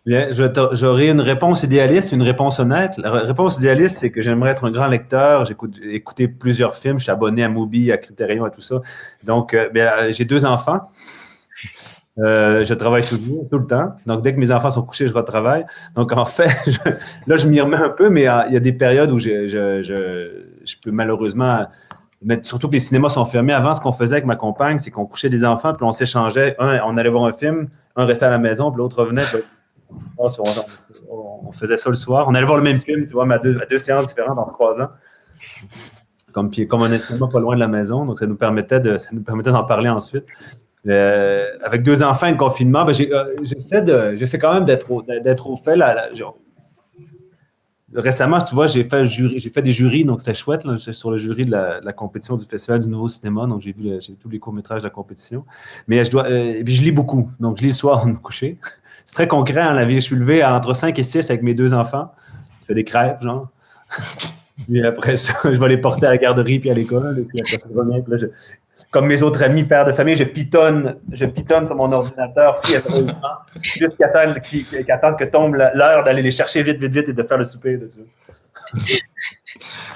Bien, j'aurais une réponse idéaliste, une réponse honnête. La réponse idéaliste, c'est que j'aimerais être un grand lecteur. J'ai écouté plusieurs films. Je suis abonné à Mubi, à Criterion, à tout ça. Donc, j'ai 2 enfants. Je travaille toujours, tout le temps. Donc, dès que mes enfants sont couchés, je retravaille. Donc, en fait, là, je m'y remets un peu, mais il y a des périodes où je peux malheureusement... Mais surtout que les cinémas sont fermés. Avant, ce qu'on faisait avec ma compagne, c'est qu'on couchait des enfants, puis on s'échangeait. On allait voir un film, un restait à la maison, puis l'autre revenait. Puis on faisait ça le soir. On allait voir le même film, tu vois, mais à deux séances différentes en se croisant. Comme on est cinéma pas loin de la maison, donc ça nous permettait d'en parler ensuite. Avec 2 enfants et le confinement, j'essaie quand même d'être au fait. Récemment, tu vois, j'ai fait des jurys, donc c'était chouette. Là, j'étais sur le jury de la compétition du Festival du Nouveau Cinéma, donc j'ai vu tous les courts-métrages de la compétition. Mais et puis je lis beaucoup, donc je lis le soir avant de me coucher. C'est très concret dans la vie. Je suis levé entre 5 et 6 avec mes 2 enfants. Je fais des crêpes, genre. Puis après ça, je vais les porter à la garderie puis à l'école. Et puis après ça, je reviens. Puis là, comme mes autres amis, pères de famille, je pitonne sur mon ordinateur fiévreusement jusqu'à temps que tombe l'heure d'aller les chercher vite et de faire le souper.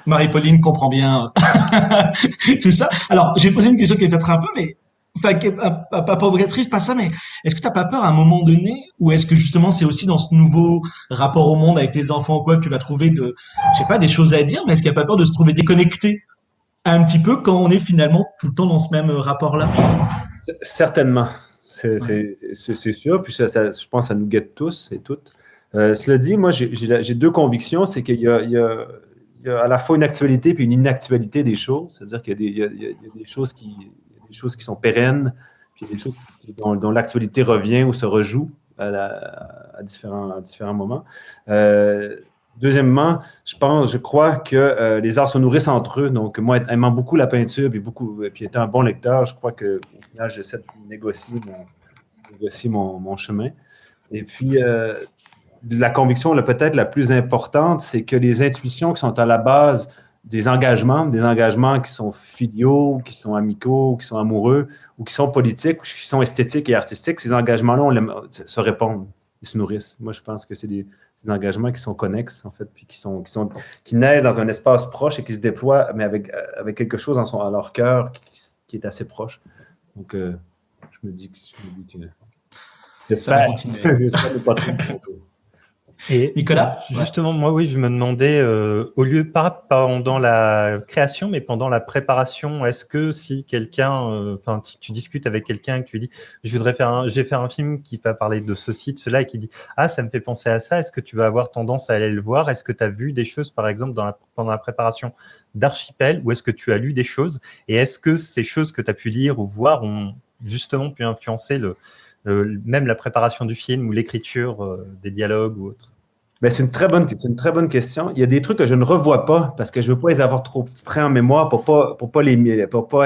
Marie-Pauline comprend bien tout ça. Alors, j'ai posé une question qui est peut-être un peu, mais pas provocatrice, pas ça, mais est-ce que tu n'as pas peur à un moment donné, ou est-ce que justement c'est aussi dans ce nouveau rapport au monde avec tes enfants ou quoi que tu vas trouver je sais pas, des choses à dire, mais est-ce qu'il n'y a pas peur de se trouver déconnecté un petit peu quand on est finalement tout le temps dans ce même rapport-là? Certainement, c'est sûr. Puis ça, je pense que ça nous guette tous et toutes. Cela dit, moi, j'ai 2 convictions. C'est qu'il y a à la fois une actualité puis une inactualité des choses. C'est-à-dire qu'il y a des choses qui sont pérennes, puis il y a des choses dont l'actualité revient ou se rejoue à différents moments. Deuxièmement, je crois que les arts se nourrissent entre eux. Donc, moi, aimant beaucoup la peinture puis étant un bon lecteur, je crois qu'au final, j'essaie de négocier mon chemin. Et puis, la conviction peut-être la plus importante, c'est que les intuitions qui sont à la base des engagements qui sont filiaux, qui sont amicaux, qui sont amoureux, ou qui sont politiques, ou qui sont esthétiques et artistiques, ces engagements-là se répondent, ils se nourrissent. Moi, je pense que c'est des engagements qui sont connexes, en fait, puis qui naissent dans un espace proche et qui se déploient, mais avec quelque chose à leur cœur qui est assez proche. Donc, je me dis que j'espère ne pas trop. Et Nicolas, justement, moi, oui, je me demandais, au lieu pas pendant la création, mais pendant la préparation, est-ce que si quelqu'un, tu discutes avec quelqu'un et que tu dis, je vais faire un film qui va parler de ceci, de cela, et qui dit, ah, ça me fait penser à ça, est-ce que tu vas avoir tendance à aller le voir? Est-ce que tu as vu des choses, par exemple, pendant la préparation d'Archipel, ou est-ce que tu as lu des choses? Et est-ce que ces choses que tu as pu lire ou voir ont justement pu influencer même la préparation du film ou l'écriture des dialogues ou autre? Ben, c'est une très bonne question. Il y a des trucs que je ne revois pas parce que je ne veux pas les avoir trop frais en mémoire pour pas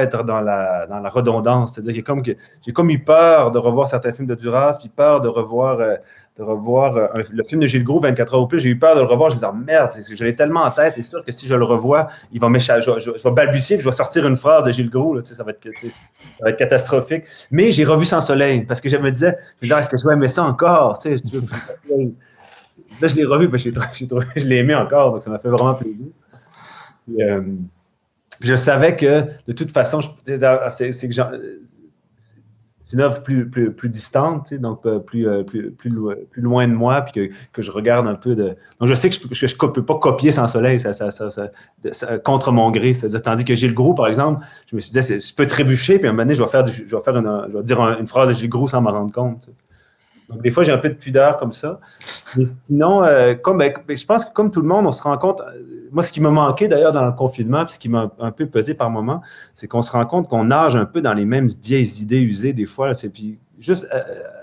être dans la redondance. C'est-à-dire que j'ai comme eu peur de revoir certains films de Duras, puis peur de revoir le film de Gilles Groult, 24 heures ou plus. J'ai eu peur de le revoir. Je me disais, ah, merde, je l'ai tellement en tête. C'est sûr que si je le revois, il va je vais balbutier, puis je vais sortir une phrase de Gilles Groult. Là, tu sais, ça va être catastrophique. Mais j'ai revu Sans Soleil parce que je me disais, est-ce que je vais aimer ça encore? Tu sais, là, je l'ai revu, parce que je l'ai aimé encore, donc ça m'a fait vraiment plaisir. Puis, je savais que, de toute façon, c'est une œuvre plus distante, tu sais, donc plus loin de moi, puis que je regarde un peu de... Donc, je sais que je ne peux pas copier Sans Soleil contre mon gré. C'est-à-dire, tandis que Gilles Groult, par exemple, je me suis dit, je peux trébucher, puis à un moment donné, je vais dire une phrase de Gilles Groult sans m'en rendre compte. Tu sais. Donc, des fois, j'ai un peu de pudeur comme ça. Mais sinon, je pense que comme tout le monde, on se rend compte. Moi, ce qui m'a manqué d'ailleurs dans le confinement, puis ce qui m'a un peu pesé par moment, c'est qu'on se rend compte qu'on nage un peu dans les mêmes vieilles idées usées des fois. Là, puis juste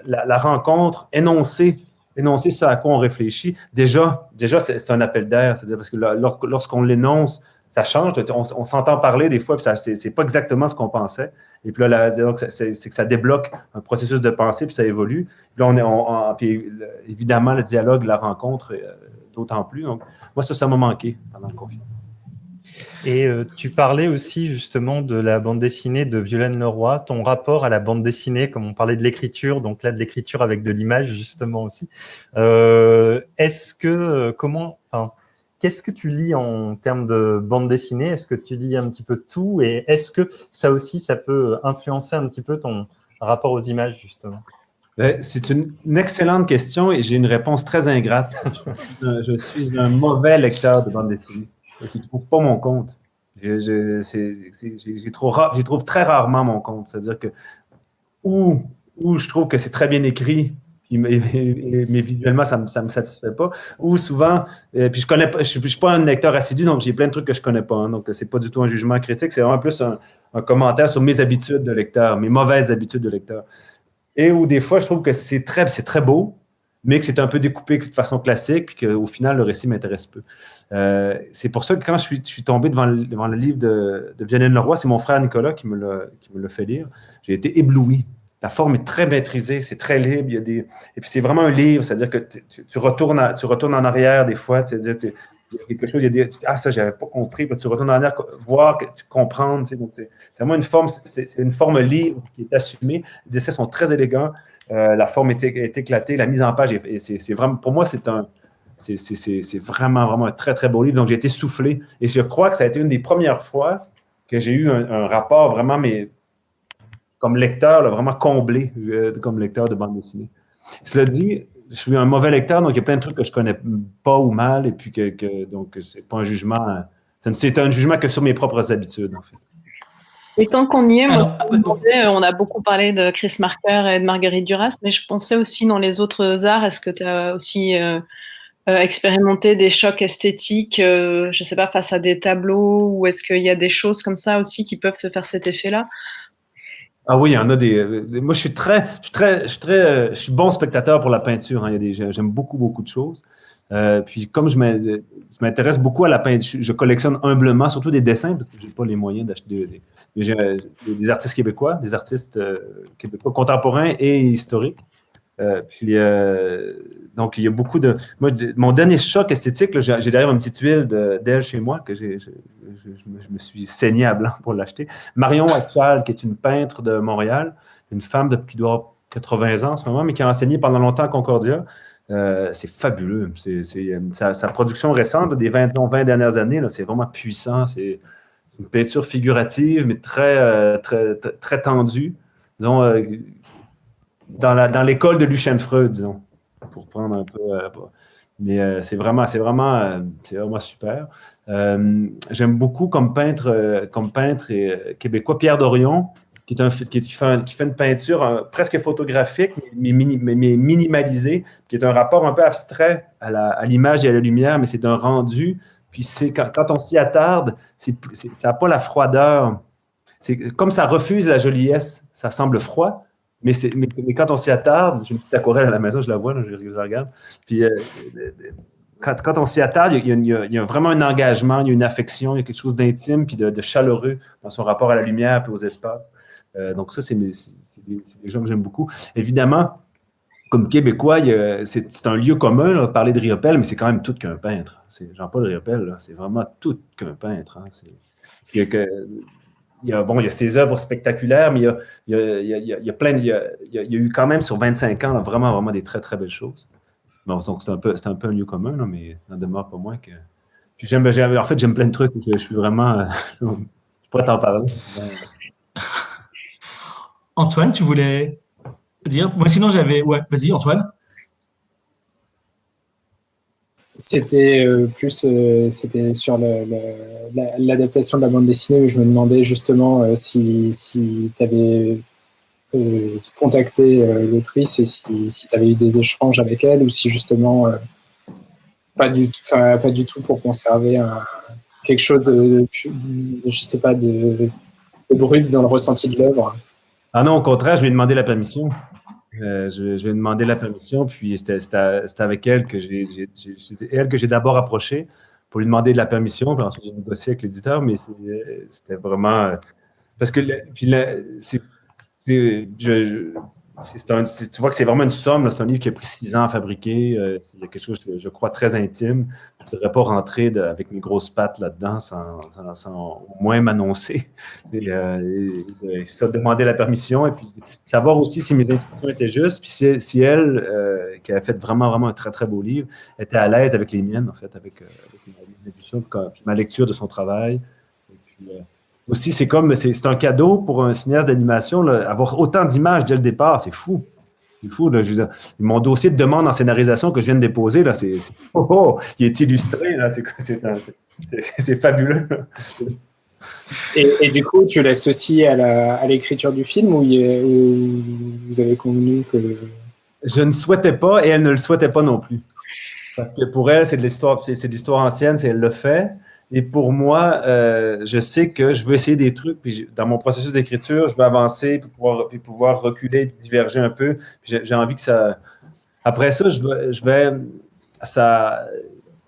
la rencontre, énoncer ce à quoi on réfléchit. Déjà c'est un appel d'air. C'est-à-dire parce que lorsqu'on l'énonce, ça change. On s'entend parler des fois, puis c'est pas exactement ce qu'on pensait. Et puis là, donc c'est que ça débloque un processus de pensée, puis ça évolue. Puis là, puis évidemment, le dialogue, la rencontre, d'autant plus. Donc, moi, ça m'a manqué pendant le confinement. Et tu parlais aussi justement de la bande dessinée de Violaine Leroy, ton rapport à la bande dessinée, comme on parlait de l'écriture, donc là de l'écriture avec de l'image justement aussi. Qu'est-ce que tu lis en termes de bande dessinée? Est-ce que tu lis un petit peu de tout? Et est-ce que ça aussi, ça peut influencer un petit peu ton rapport aux images, justement? C'est une excellente question et j'ai une réponse très ingrate. Je suis un mauvais lecteur de bande dessinée. Je ne trouve pas mon compte. J'y trouve très rarement mon compte. C'est-à-dire que où je trouve que c'est très bien écrit, mais visuellement, ça me satisfait pas. Ou souvent, puis je suis pas un lecteur assidu, donc j'ai plein de trucs que je connais pas. Hein, donc, c'est pas du tout un jugement critique, c'est vraiment plus un commentaire sur mes habitudes de lecteur, mes mauvaises habitudes de lecteur. Et où des fois, je trouve que c'est très beau, mais que c'est un peu découpé de façon classique, puis qu'au final, le récit m'intéresse peu. C'est pour ça que quand je suis tombé devant le livre de Violaine Leroy, c'est mon frère Nicolas qui me l'a fait lire. J'ai été ébloui. La forme est très maîtrisée, c'est très libre. Et puis c'est vraiment un livre, c'est-à-dire que tu retournes en arrière des fois, c'est-à-dire il y a quelque chose, ça j'avais pas compris, puis tu retournes en arrière, voir, comprendre. Donc c'est vraiment une forme, c'est une forme libre qui est assumée. Les dessins sont très élégants, la forme est éclatée, la mise en page, c'est vraiment, pour moi c'est vraiment un très très beau livre. Donc j'ai été soufflé et je crois que ça a été une des premières fois que j'ai eu un rapport vraiment, mais comme lecteur, là, vraiment comblé comme lecteur de bande dessinée. Cela dit, je suis un mauvais lecteur, donc il y a plein de trucs que je connais pas ou mal, et puis donc c'est pas un jugement. C'est un jugement que sur mes propres habitudes, en fait. Et tant qu'on y est, on a beaucoup parlé de Chris Marker et de Marguerite Duras, mais je pensais aussi dans les autres arts, est-ce que tu as aussi expérimenté des chocs esthétiques, je sais pas, face à des tableaux, ou est-ce qu'il y a des choses comme ça aussi qui peuvent se faire cet effet-là? Ah oui, il y en a des. Moi, je suis bon spectateur pour la peinture. Hein. J'aime beaucoup de choses. Puis comme je m'intéresse beaucoup à la peinture, je collectionne humblement, surtout des dessins, parce que je n'ai pas les moyens d'acheter des artistes québécois, québécois contemporains et historiques. Donc, il y a beaucoup de... mon dernier choc esthétique, là, j'ai d'ailleurs une petite huile d'elle chez moi que je me suis saigné à blanc pour l'acheter. Marion Achal, qui est une peintre de Montréal, une femme qui doit avoir 80 ans en ce moment, mais qui a enseigné pendant longtemps à Concordia. C'est fabuleux. Sa production récente des 20 dernières années, là, c'est vraiment puissant. C'est une peinture figurative, mais très tendue. Disons, dans l'école de Lucien Freud, disons, pour prendre un peu. Mais c'est vraiment super. J'aime beaucoup comme peintre québécois Pierre Dorion, qui fait une peinture presque photographique, mais minimalisée, qui est un rapport un peu abstrait à l'image et à la lumière, mais c'est un rendu. Puis quand on s'y attarde, ça n'a pas la froideur. Comme ça refuse la joliesse, ça semble froid. Mais quand on s'y attarde, j'ai une petite aquarelle à la maison, je la vois, je la regarde. Puis quand on s'y attarde, il y a vraiment un engagement, il y a une affection, il y a quelque chose d'intime puis de chaleureux dans son rapport à la lumière et aux espaces. Donc ça, c'est des gens que j'aime beaucoup. Évidemment, comme Québécois, c'est un lieu commun, là, parler de Riopelle, mais c'est quand même tout qu'un peintre. C'est Jean-Paul Riopelle, là, c'est vraiment tout qu'un peintre. Hein. Il y a ses œuvres spectaculaires, mais il y a eu quand même sur 25 ans là, vraiment, vraiment des très, très belles choses. Bon, donc c'est un peu un lieu commun, là, mais il n'en demeure pas moins que... Puis j'aime plein de trucs. Je suis vraiment... je pourrais t'en parler. Antoine, tu voulais dire? Moi, sinon, j'avais. Ouais, vas-y, Antoine. C'était c'était sur l'adaptation de la bande dessinée où je me demandais justement si tu avais contacté l'autrice et si tu avais eu des échanges avec elle ou si justement pas du tout pour conserver quelque chose je sais pas, de brut dans le ressenti de l'œuvre. Ah non, au contraire, je lui ai demandé la permission. Je lui ai demandé la permission, puis c'était avec elle que j'ai d'abord approché pour lui demander de la permission, puis ensuite j'ai négocié avec l'éditeur, mais c'était vraiment... parce que tu vois que c'est vraiment une somme, là, c'est un livre qui a pris 6 ans à fabriquer, il y a quelque chose, je crois, très intime. Je ne voudrais pas rentrer avec mes grosses pattes là-dedans sans au moins m'annoncer. Ça, demander la permission et puis savoir aussi si mes instructions étaient justes, puis si elle, qui a fait vraiment, vraiment un très, très beau livre, était à l'aise avec les miennes, en fait, avec mes intuitions, puis ma lecture de son travail. Et puis, aussi, c'est un cadeau pour un cinéaste d'animation, là, avoir autant d'images dès le départ, c'est fou. C'est fou, là, mon dossier de demande en scénarisation que je viens de déposer, là, il est illustré, là, c'est fabuleux. Et du coup, tu l'associes à l'écriture du film ou vous avez convenu que... Je ne souhaitais pas et elle ne le souhaitait pas non plus. Parce que pour elle, c'est de l'histoire ancienne, elle le fait. Et pour moi, je sais que je veux essayer des trucs, puis dans mon processus d'écriture, je veux avancer, puis pouvoir reculer, puis diverger un peu. Puis j'ai envie que ça... Après ça,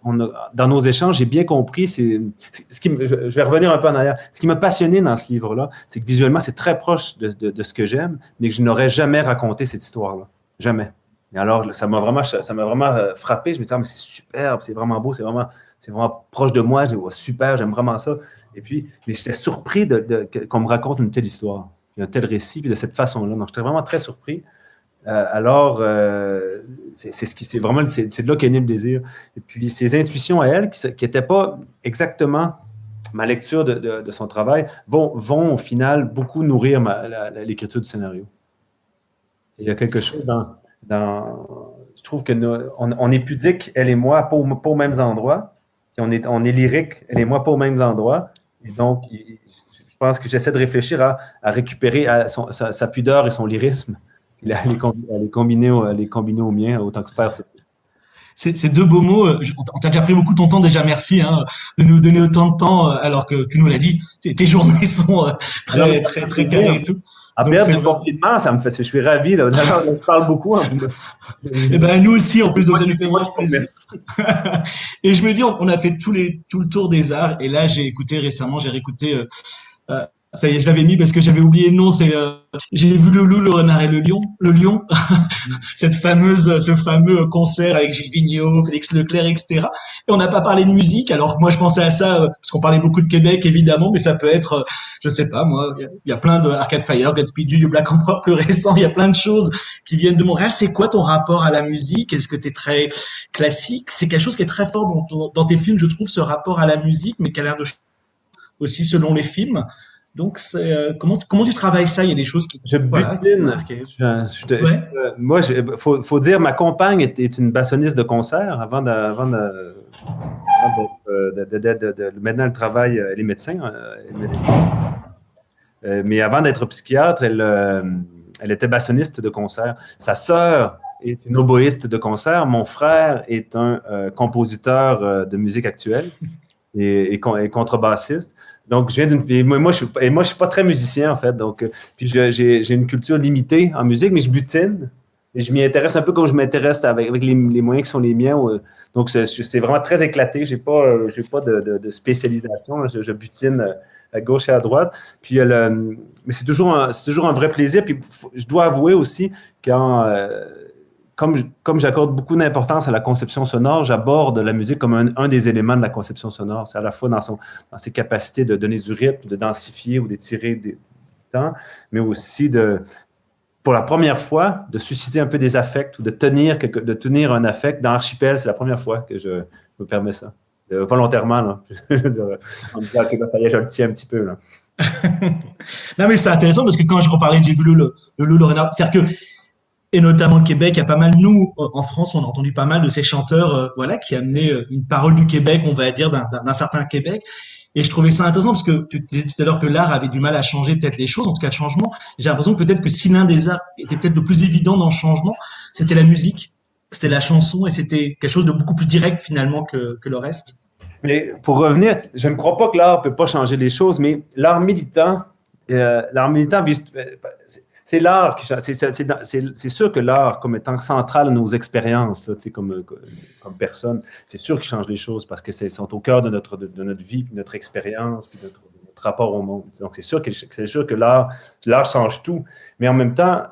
dans nos échanges, j'ai bien compris, je vais revenir un peu en arrière. Ce qui m'a passionné dans ce livre-là, c'est que visuellement, c'est très proche de ce que j'aime, mais que je n'aurais jamais raconté cette histoire-là. Jamais. Et alors, ça m'a vraiment frappé. Je me disais, mais c'est superbe, c'est vraiment beau, c'est vraiment proche de moi. Je dis, super, j'aime vraiment ça. Et puis, mais j'étais surpris qu'on me raconte une telle histoire, un tel récit, puis de cette façon-là. Donc, j'étais vraiment très surpris. C'est vraiment, c'est de là qu'est né le désir. Et puis, ces intuitions à elle, qui n'étaient pas exactement ma lecture de son travail, vont au final beaucoup nourrir l'écriture du scénario. Il y a quelque chose je trouve on est pudique, elle et moi, pas aux mêmes endroits. Et on est lyrique, elle et moi, pas aux mêmes endroits. Et donc, je pense que j'essaie de réfléchir à récupérer sa pudeur et son lyrisme, et à les combiner au mien, autant que faire. Ces deux beaux mots, on t'a déjà pris beaucoup de ton temps déjà, merci de nous donner autant de temps alors que tu nous l'as dit, tes journées sont très carrées et tout. À perdre le confinement, je suis ravi. Là. On se parle beaucoup. Hein. Et ben nous aussi, en plus, donc ça nous fait vraiment plaisir. Et je me dis, on a fait tout le tour des arts. Et là, j'ai réécouté. Ça y est, je l'avais mis parce que j'avais oublié le nom. J'ai vu le loup, le renard et le lion. Ce fameux concert avec Gilles Vigneault, Félix Leclerc, etc. Et on n'a pas parlé de musique. Alors moi, je pensais à ça parce qu'on parlait beaucoup de Québec, évidemment, mais ça peut être, je sais pas, moi, il y a plein de Arcade Fire, Godspeed You, Black Emperor plus récent. Il y a plein de choses qui viennent de Montréal. C'est quoi ton rapport à la musique? Est-ce que tu es très classique? C'est quelque chose qui est très fort dans tes films, je trouve, ce rapport à la musique, mais qui a l'air de aussi selon les films. Donc, comment tu travailles ça? Il y a des choses qui... Je butine. Moi, faut dire, ma compagne est une bassoniste de concert avant maintenant, elle travaille, elle est médecin. Mais avant d'être psychiatre, elle était bassoniste de concert. Sa sœur est une oboïste de concert. Mon frère est un compositeur de musique actuelle et contrebassiste. Donc, moi, je suis pas très musicien, en fait. Donc, puis j'ai une culture limitée en musique, mais je butine. Et je m'y intéresse un peu comme je m'intéresse avec les moyens qui sont les miens. Donc, c'est vraiment très éclaté. J'ai pas de spécialisation. Là. Je butine à gauche et à droite. Puis, mais c'est toujours un vrai plaisir. Puis, je dois avouer aussi comme j'accorde beaucoup d'importance à la conception sonore, j'aborde la musique comme un des éléments de la conception sonore. C'est à la fois dans ses capacités de donner du rythme, de densifier ou d'étirer du temps, mais aussi pour la première fois, de susciter un peu des affects ou de tenir un affect. Dans Archipel, c'est la première fois que je me permets ça. Volontairement, là. Je veux dire, en me disant que ça y est, je le tiens un petit peu, là. Non, mais c'est intéressant parce que quand je reparlais de J'ai vu le Lorena, c'est-à-dire que, et notamment au Québec, il y a pas mal, nous, en France, on a entendu pas mal de ces chanteurs, voilà, qui amenaient une parole du Québec, on va dire, d'un certain Québec. Et je trouvais ça intéressant parce que tu disais tout à l'heure que l'art avait du mal à changer peut-être les choses, en tout cas le changement. J'ai l'impression que peut-être que si l'un des arts était peut-être le plus évident dans le changement, c'était la musique, c'était la chanson et c'était quelque chose de beaucoup plus direct finalement que le reste. Mais pour revenir, je ne crois pas que l'art ne peut pas changer les choses, mais l'art militant c'est l'art qui change. C'est sûr que l'art, comme étant central à nos expériences, là, comme personne, c'est sûr qu'il change les choses parce que sont au cœur de notre vie, puis notre expérience, puis notre rapport au monde. Donc, c'est sûr que l'art change tout. Mais en même temps,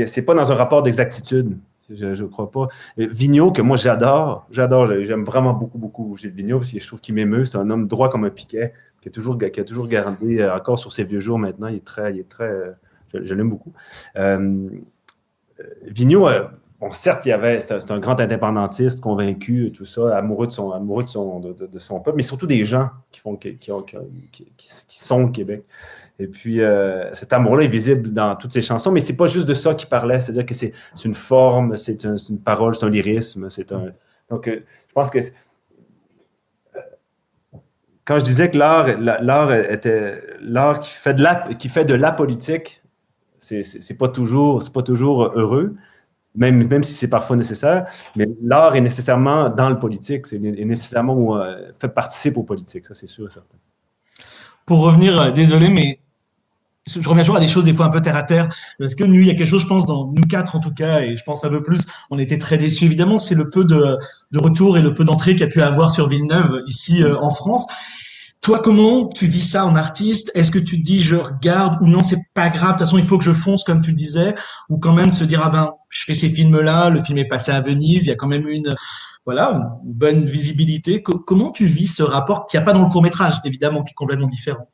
c'est pas dans un rapport d'exactitude. Je ne crois pas. Vigneault, que moi j'aime vraiment beaucoup, beaucoup Gilles Vigneault, parce que je trouve qu'il m'émeut. C'est un homme droit comme un piquet, qui a toujours gardé, encore sur ses vieux jours maintenant, il est très je l'aime beaucoup. Vigneault, certes, c'est un grand indépendantiste, convaincu, tout ça, amoureux de son peuple, mais surtout des gens qui sont au Québec. Et puis, cet amour-là est visible dans toutes ses chansons, mais c'est pas juste de ça qu'il parlait, c'est-à-dire que c'est une forme, c'est une parole, c'est un lyrisme, donc, je pense que quand je disais que l'art était l'art qui fait de la politique, c'est pas toujours heureux, même si c'est parfois nécessaire, mais l'art est nécessairement dans le politique, est nécessairement participe aux politiques, ça c'est sûr et certain. Pour revenir, désolé, mais je reviens toujours à des choses des fois un peu terre à terre, parce que nous, il y a quelque chose, je pense, dans nous quatre en tout cas, et je pense un peu plus, on était très déçus. Évidemment, c'est le peu de retour et le peu d'entrée qu'il y a pu avoir sur Villeneuve ici en France. Toi, comment tu vis ça en artiste? Est-ce que tu te dis je regarde ou non, c'est pas grave, de toute façon il faut que je fonce comme tu disais, ou quand même se dire ah ben je fais ces films-là, le film est passé à Venise, il y a quand même une bonne visibilité. Comment tu vis ce rapport qu'il n'y a pas dans le court-métrage, évidemment, qui est complètement différent?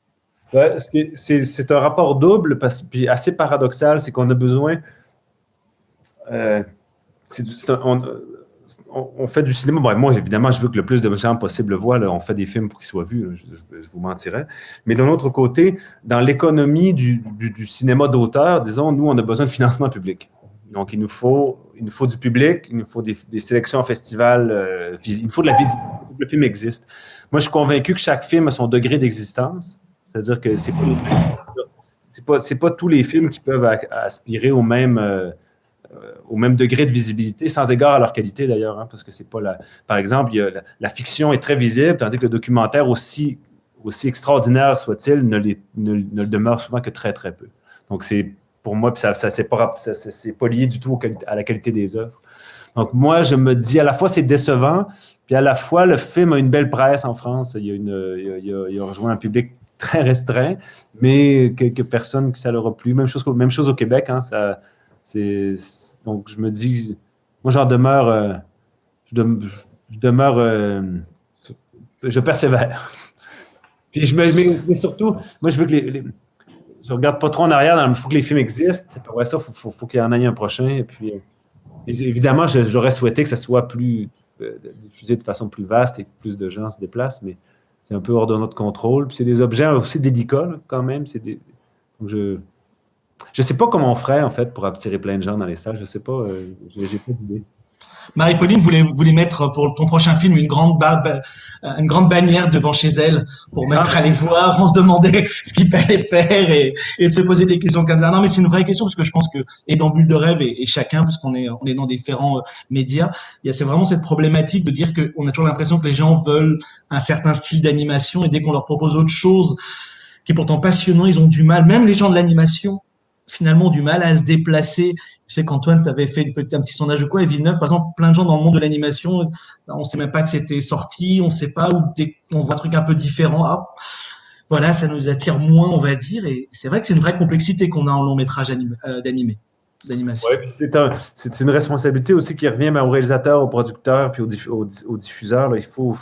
Ouais, c'est un rapport double, puis assez paradoxal, c'est qu'on a besoin. On fait du cinéma. Bon, moi, évidemment, je veux que le plus de gens possible le voient. Là. On fait des films pour qu'ils soient vus. Là. Je vous mentirais. Mais d'un autre côté, dans l'économie du cinéma d'auteur, disons, nous, on a besoin de financement public. Donc, il nous faut du public, il nous faut des sélections en festival, il nous faut de la visibilité pour que le film existe. Moi, je suis convaincu que chaque film a son degré d'existence. C'est-à-dire que c'est pas tous les films qui peuvent aspirer au même degré de visibilité, sans égard à leur qualité d'ailleurs, hein, parce que c'est pas par exemple, la fiction est très visible, tandis que le documentaire, aussi extraordinaire soit-il, ne le demeure souvent que très, très peu. Donc, pour moi, c'est pas lié du tout à la qualité des œuvres. Donc, moi, je me dis, à la fois, c'est décevant, puis à la fois, le film a une belle presse en France. Il a rejoint un public très restreint, mais quelques personnes que ça leur a plu. Même chose au Québec. Hein, donc, je me dis, moi, je persévère. Puis, mais surtout, moi, je veux que je regarde pas trop en arrière, il faut que les films existent. Après ça, il faut qu'il y en ait un prochain. Et puis, évidemment, j'aurais souhaité que ça soit plus diffusé de façon plus vaste et que plus de gens se déplacent, mais c'est un peu hors de notre contrôle. Puis c'est des objets aussi délicats, là, quand même. Donc je sais pas comment on ferait, en fait, pour attirer plein de gens dans les salles. Je sais pas. J'ai pas d'idée. Marie-Pauline voulait mettre pour ton prochain film une grande bannière devant chez elle pour mettre à les voir. On se demandait ce qu'il fallait faire et de se poser des questions comme ça. Non, mais c'est une vraie question parce que je pense que, et dans Bulle de rêve et chacun, parce qu'on est dans différents médias, c'est vraiment cette problématique de dire qu'on a toujours l'impression que les gens veulent un certain style d'animation et dès qu'on leur propose autre chose qui est pourtant passionnant, ils ont du mal. Même les gens de l'animation, finalement du mal à se déplacer. Je sais qu'Antoine, tu avais fait un petit sondage ou quoi, et Villeneuve, par exemple, plein de gens dans le monde de l'animation, on ne sait même pas que c'était sorti, on ne sait pas, ou on voit un truc un peu différent. Ah, voilà, ça nous attire moins, on va dire, et c'est vrai que c'est une vraie complexité qu'on a en long métrage d'animation. Ouais, puis c'est une responsabilité aussi qui revient aux réalisateurs, aux producteurs, puis aux diffuseurs. Là. Il faut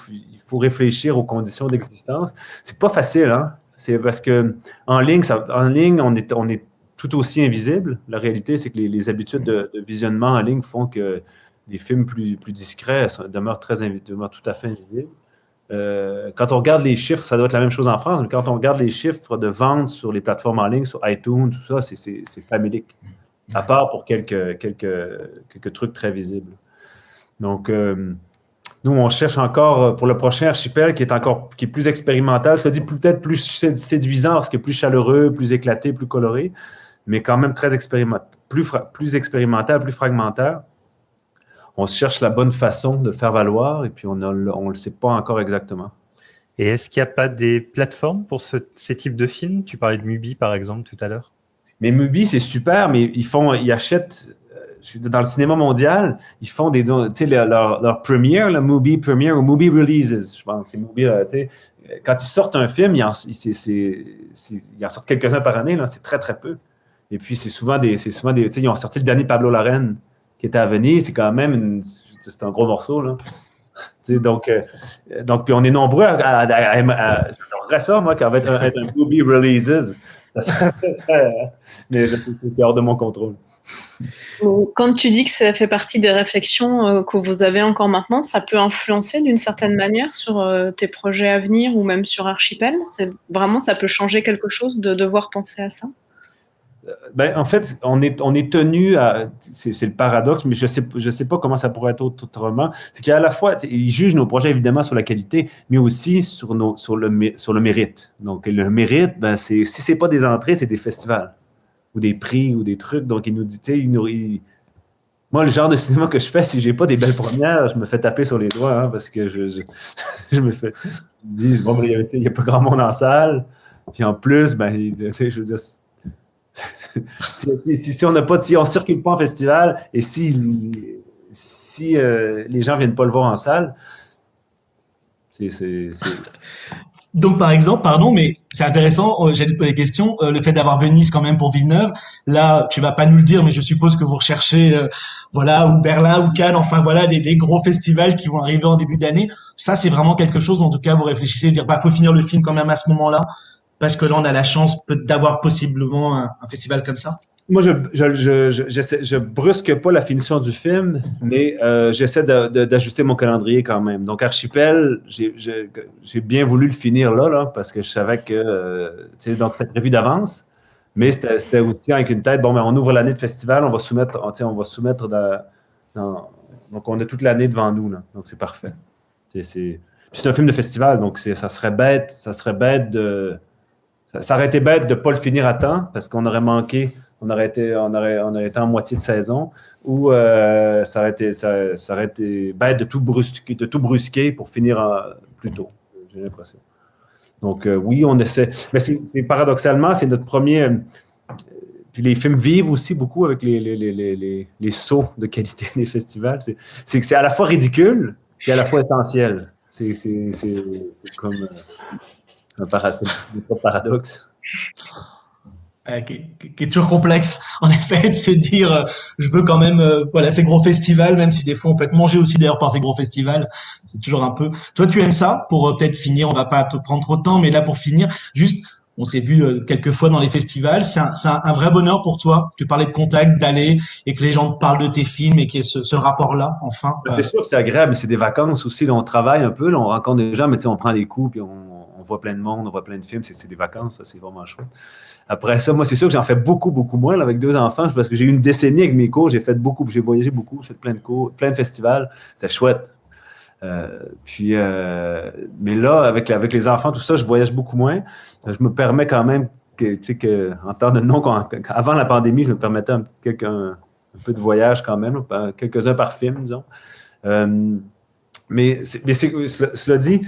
réfléchir aux conditions d'existence. C'est pas facile, hein? C'est parce que en ligne, on est tout aussi invisible. La réalité, c'est que les habitudes de visionnement en ligne font que les films plus discrets demeurent tout à fait invisibles. Quand on regarde les chiffres, ça doit être la même chose en France, mais quand on regarde les chiffres de vente sur les plateformes en ligne, sur iTunes, tout ça, c'est famélique. À part pour quelques trucs très visibles. Donc, nous, on cherche encore pour le prochain Archipel qui est plus expérimental, ça dit peut-être plus séduisant parce qu'il est plus chaleureux, plus éclaté, plus coloré, mais quand même très plus expérimental, plus fragmentaire. On cherche la bonne façon de le faire valoir et puis on ne le sait pas encore exactement. Et est-ce qu'il n'y a pas des plateformes pour ces types de films? Tu parlais de Mubi, par exemple, tout à l'heure. Mais Mubi, c'est super, mais ils achètent, dans le cinéma mondial, ils font leur premiere, le Mubi premiere ou Mubi releases, je pense. C'est Mubi, quand ils sortent un film, ils en sortent quelques-uns par année, là, c'est très, très peu. Et puis, c'est souvent des, ils ont sorti le dernier Pablo Larraín qui était à Venise, c'est quand même c'est un gros morceau, là. Donc, puis on est nombreux j'adorerais ça, moi, quand va être un Mubi releases. Mais je sais que c'est hors de mon contrôle. Quand tu dis que ça fait partie des réflexions que vous avez encore maintenant, ça peut influencer d'une certaine manière sur tes projets à venir ou même sur Archipel? Ça peut changer quelque chose de devoir penser à ça? En fait, on est tenu à. C'est le paradoxe, mais je sais pas comment ça pourrait être autrement. C'est qu'à la fois, ils jugent nos projets évidemment sur la qualité, mais aussi sur le mérite. Donc, le mérite, si c'est pas des entrées, c'est des festivals ou des prix ou des trucs. Donc, ils nous disent, moi, le genre de cinéma que je fais, si j'ai pas des belles premières, je me fais taper sur les doigts, hein, parce que je me fais. Ils disent, bon, il y a pas grand monde en salle. Puis en plus, je veux dire. Si on ne circule pas en festival et si les gens ne viennent pas le voir en salle, c'est... Donc, par exemple, pardon, mais c'est intéressant, j'allais te poser des questions, le fait d'avoir Venise quand même pour Villeneuve, là, tu vas pas nous le dire, mais je suppose que vous recherchez, ou Berlin, ou Cannes, enfin voilà, les gros festivals qui vont arriver en début d'année. Ça, c'est vraiment quelque chose, en tout cas, vous réfléchissez, de dire, faut finir le film quand même à ce moment-là, parce que là, on a la chance d'avoir possiblement un festival comme ça. Moi, je brusque pas la finition du film, mais j'essaie d'ajuster mon calendrier quand même. Donc, Archipel, j'ai bien voulu le finir là, parce que je savais que, donc c'était prévu d'avance, mais c'était aussi avec une tête, on ouvre l'année de festival, on va soumettre donc on a toute l'année devant nous, là, donc c'est parfait. C'est un film de festival, donc ça serait bête ça aurait été bête de ne pas le finir à temps, parce qu'on aurait manqué. On aurait été en moitié de saison, ou ça aurait été bête de tout brusquer pour finir plus tôt, j'ai l'impression. Donc, oui, on essaie. Mais paradoxalement, c'est notre premier. Puis les films vivent aussi beaucoup avec les sauts de qualité des festivals. C'est que c'est à la fois ridicule et à la fois essentiel. C'est comme un paradoxe. Qui est toujours complexe, en effet, de se dire, je veux quand même, ces gros festivals, même si des fois on peut être mangé aussi d'ailleurs par ces gros festivals, c'est toujours un peu. Toi, tu aimes ça pour peut-être finir, on va pas te prendre trop de temps, mais là pour finir, juste, on s'est vu quelques fois dans les festivals, c'est un vrai bonheur pour toi. Tu parlais de contact, d'aller et que les gens te parlent de tes films et qu'il y ait ce rapport-là, enfin. C'est sûr que c'est agréable, mais c'est des vacances aussi. Là, on travaille un peu, là, on rencontre des gens, mais on prend des coups, puis on voit plein de monde, on voit plein de films. C'est des vacances, ça, c'est vraiment chouette. Après ça, moi, c'est sûr que j'en fais beaucoup, beaucoup moins là, avec 2 enfants, parce que j'ai eu une décennie avec mes cours, j'ai voyagé beaucoup, j'ai fait plein de cours, plein de festivals. C'est chouette. Mais là, avec les enfants, tout ça, je voyage beaucoup moins. Je me permets quand même en temps de non, avant la pandémie, je me permettais un peu de voyage quand même, quelques-uns par film, disons. Mais cela dit,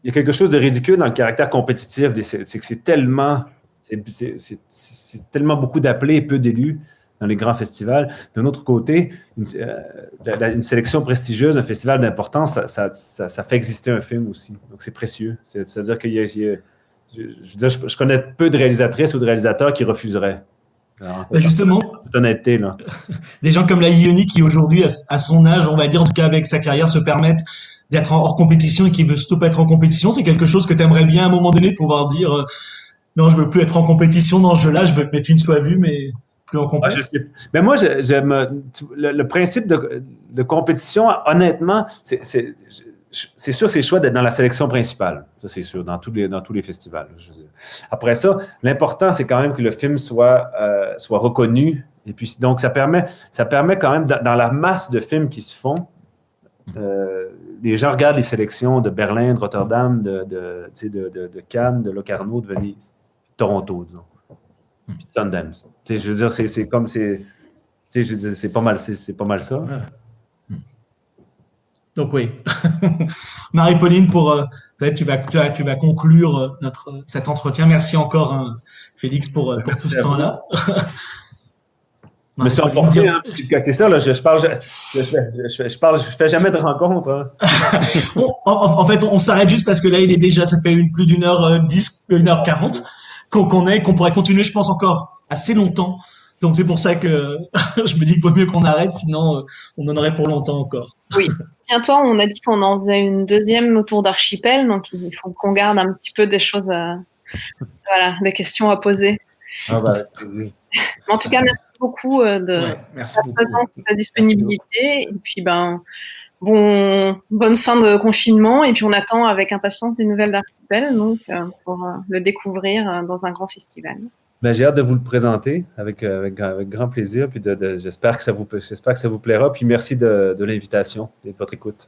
il y a quelque chose de ridicule dans le caractère compétitif. C'est que c'est tellement C'est tellement beaucoup d'appelés et peu d'élus dans les grands festivals. D'un autre côté, une sélection prestigieuse, un festival d'importance, ça fait exister un film aussi. Donc, c'est précieux. C'est-à-dire que je connais peu de réalisatrices ou de réalisateurs qui refuseraient. Alors, Justement, toute honnêteté, là. des gens comme la Ioni qui aujourd'hui, à son âge, on va dire, en tout cas avec sa carrière, se permettent d'être hors compétition et qui veut surtout pas être en compétition, c'est quelque chose que tu aimerais bien à un moment donné pouvoir dire non, je veux plus être en compétition dans ce jeu-là, je veux que mes films soient vus, mais plus en compétition. Mais moi, j'aime le principe de compétition, honnêtement, c'est sûr que c'est chouette d'être dans la sélection principale. Ça, c'est sûr, dans tous les festivals. Après ça, l'important, c'est quand même que le film soit reconnu. Et puis, donc, ça permet quand même, dans la masse de films qui se font, les gens regardent les sélections de Berlin, de Rotterdam, de Cannes, de Locarno, de Venise, Toronto, disons. Puis Sundance. Je veux dire, c'est pas mal ça. Donc oui. Marie-Pauline, peut-être tu vas conclure cet entretien. Merci encore, hein, Félix, pour tout ce temps-là. Je me suis emporté, hein, c'est ça, là, je fais jamais de rencontre. Hein. En fait, on s'arrête juste parce que là, ça fait plus d'1h10, 1h40 qu'on pourrait continuer, je pense, encore assez longtemps. Donc, c'est pour ça que je me dis qu'il vaut mieux qu'on arrête, sinon on en aurait pour longtemps encore. Oui. Bientôt, on a dit qu'on en faisait une deuxième autour d'Archipel, donc il faut qu'on garde un petit peu des choses des questions à poser. Ah bah, avec plaisir. En tout cas, merci beaucoup de ta présence, de ta disponibilité. Et puis, bonne fin de confinement. Et puis, on attend avec impatience des nouvelles d'Archipel, donc pour le découvrir dans un grand festival. J'ai hâte de vous le présenter avec grand plaisir. Puis j'espère que ça vous plaira. Puis merci de l'invitation et de votre écoute.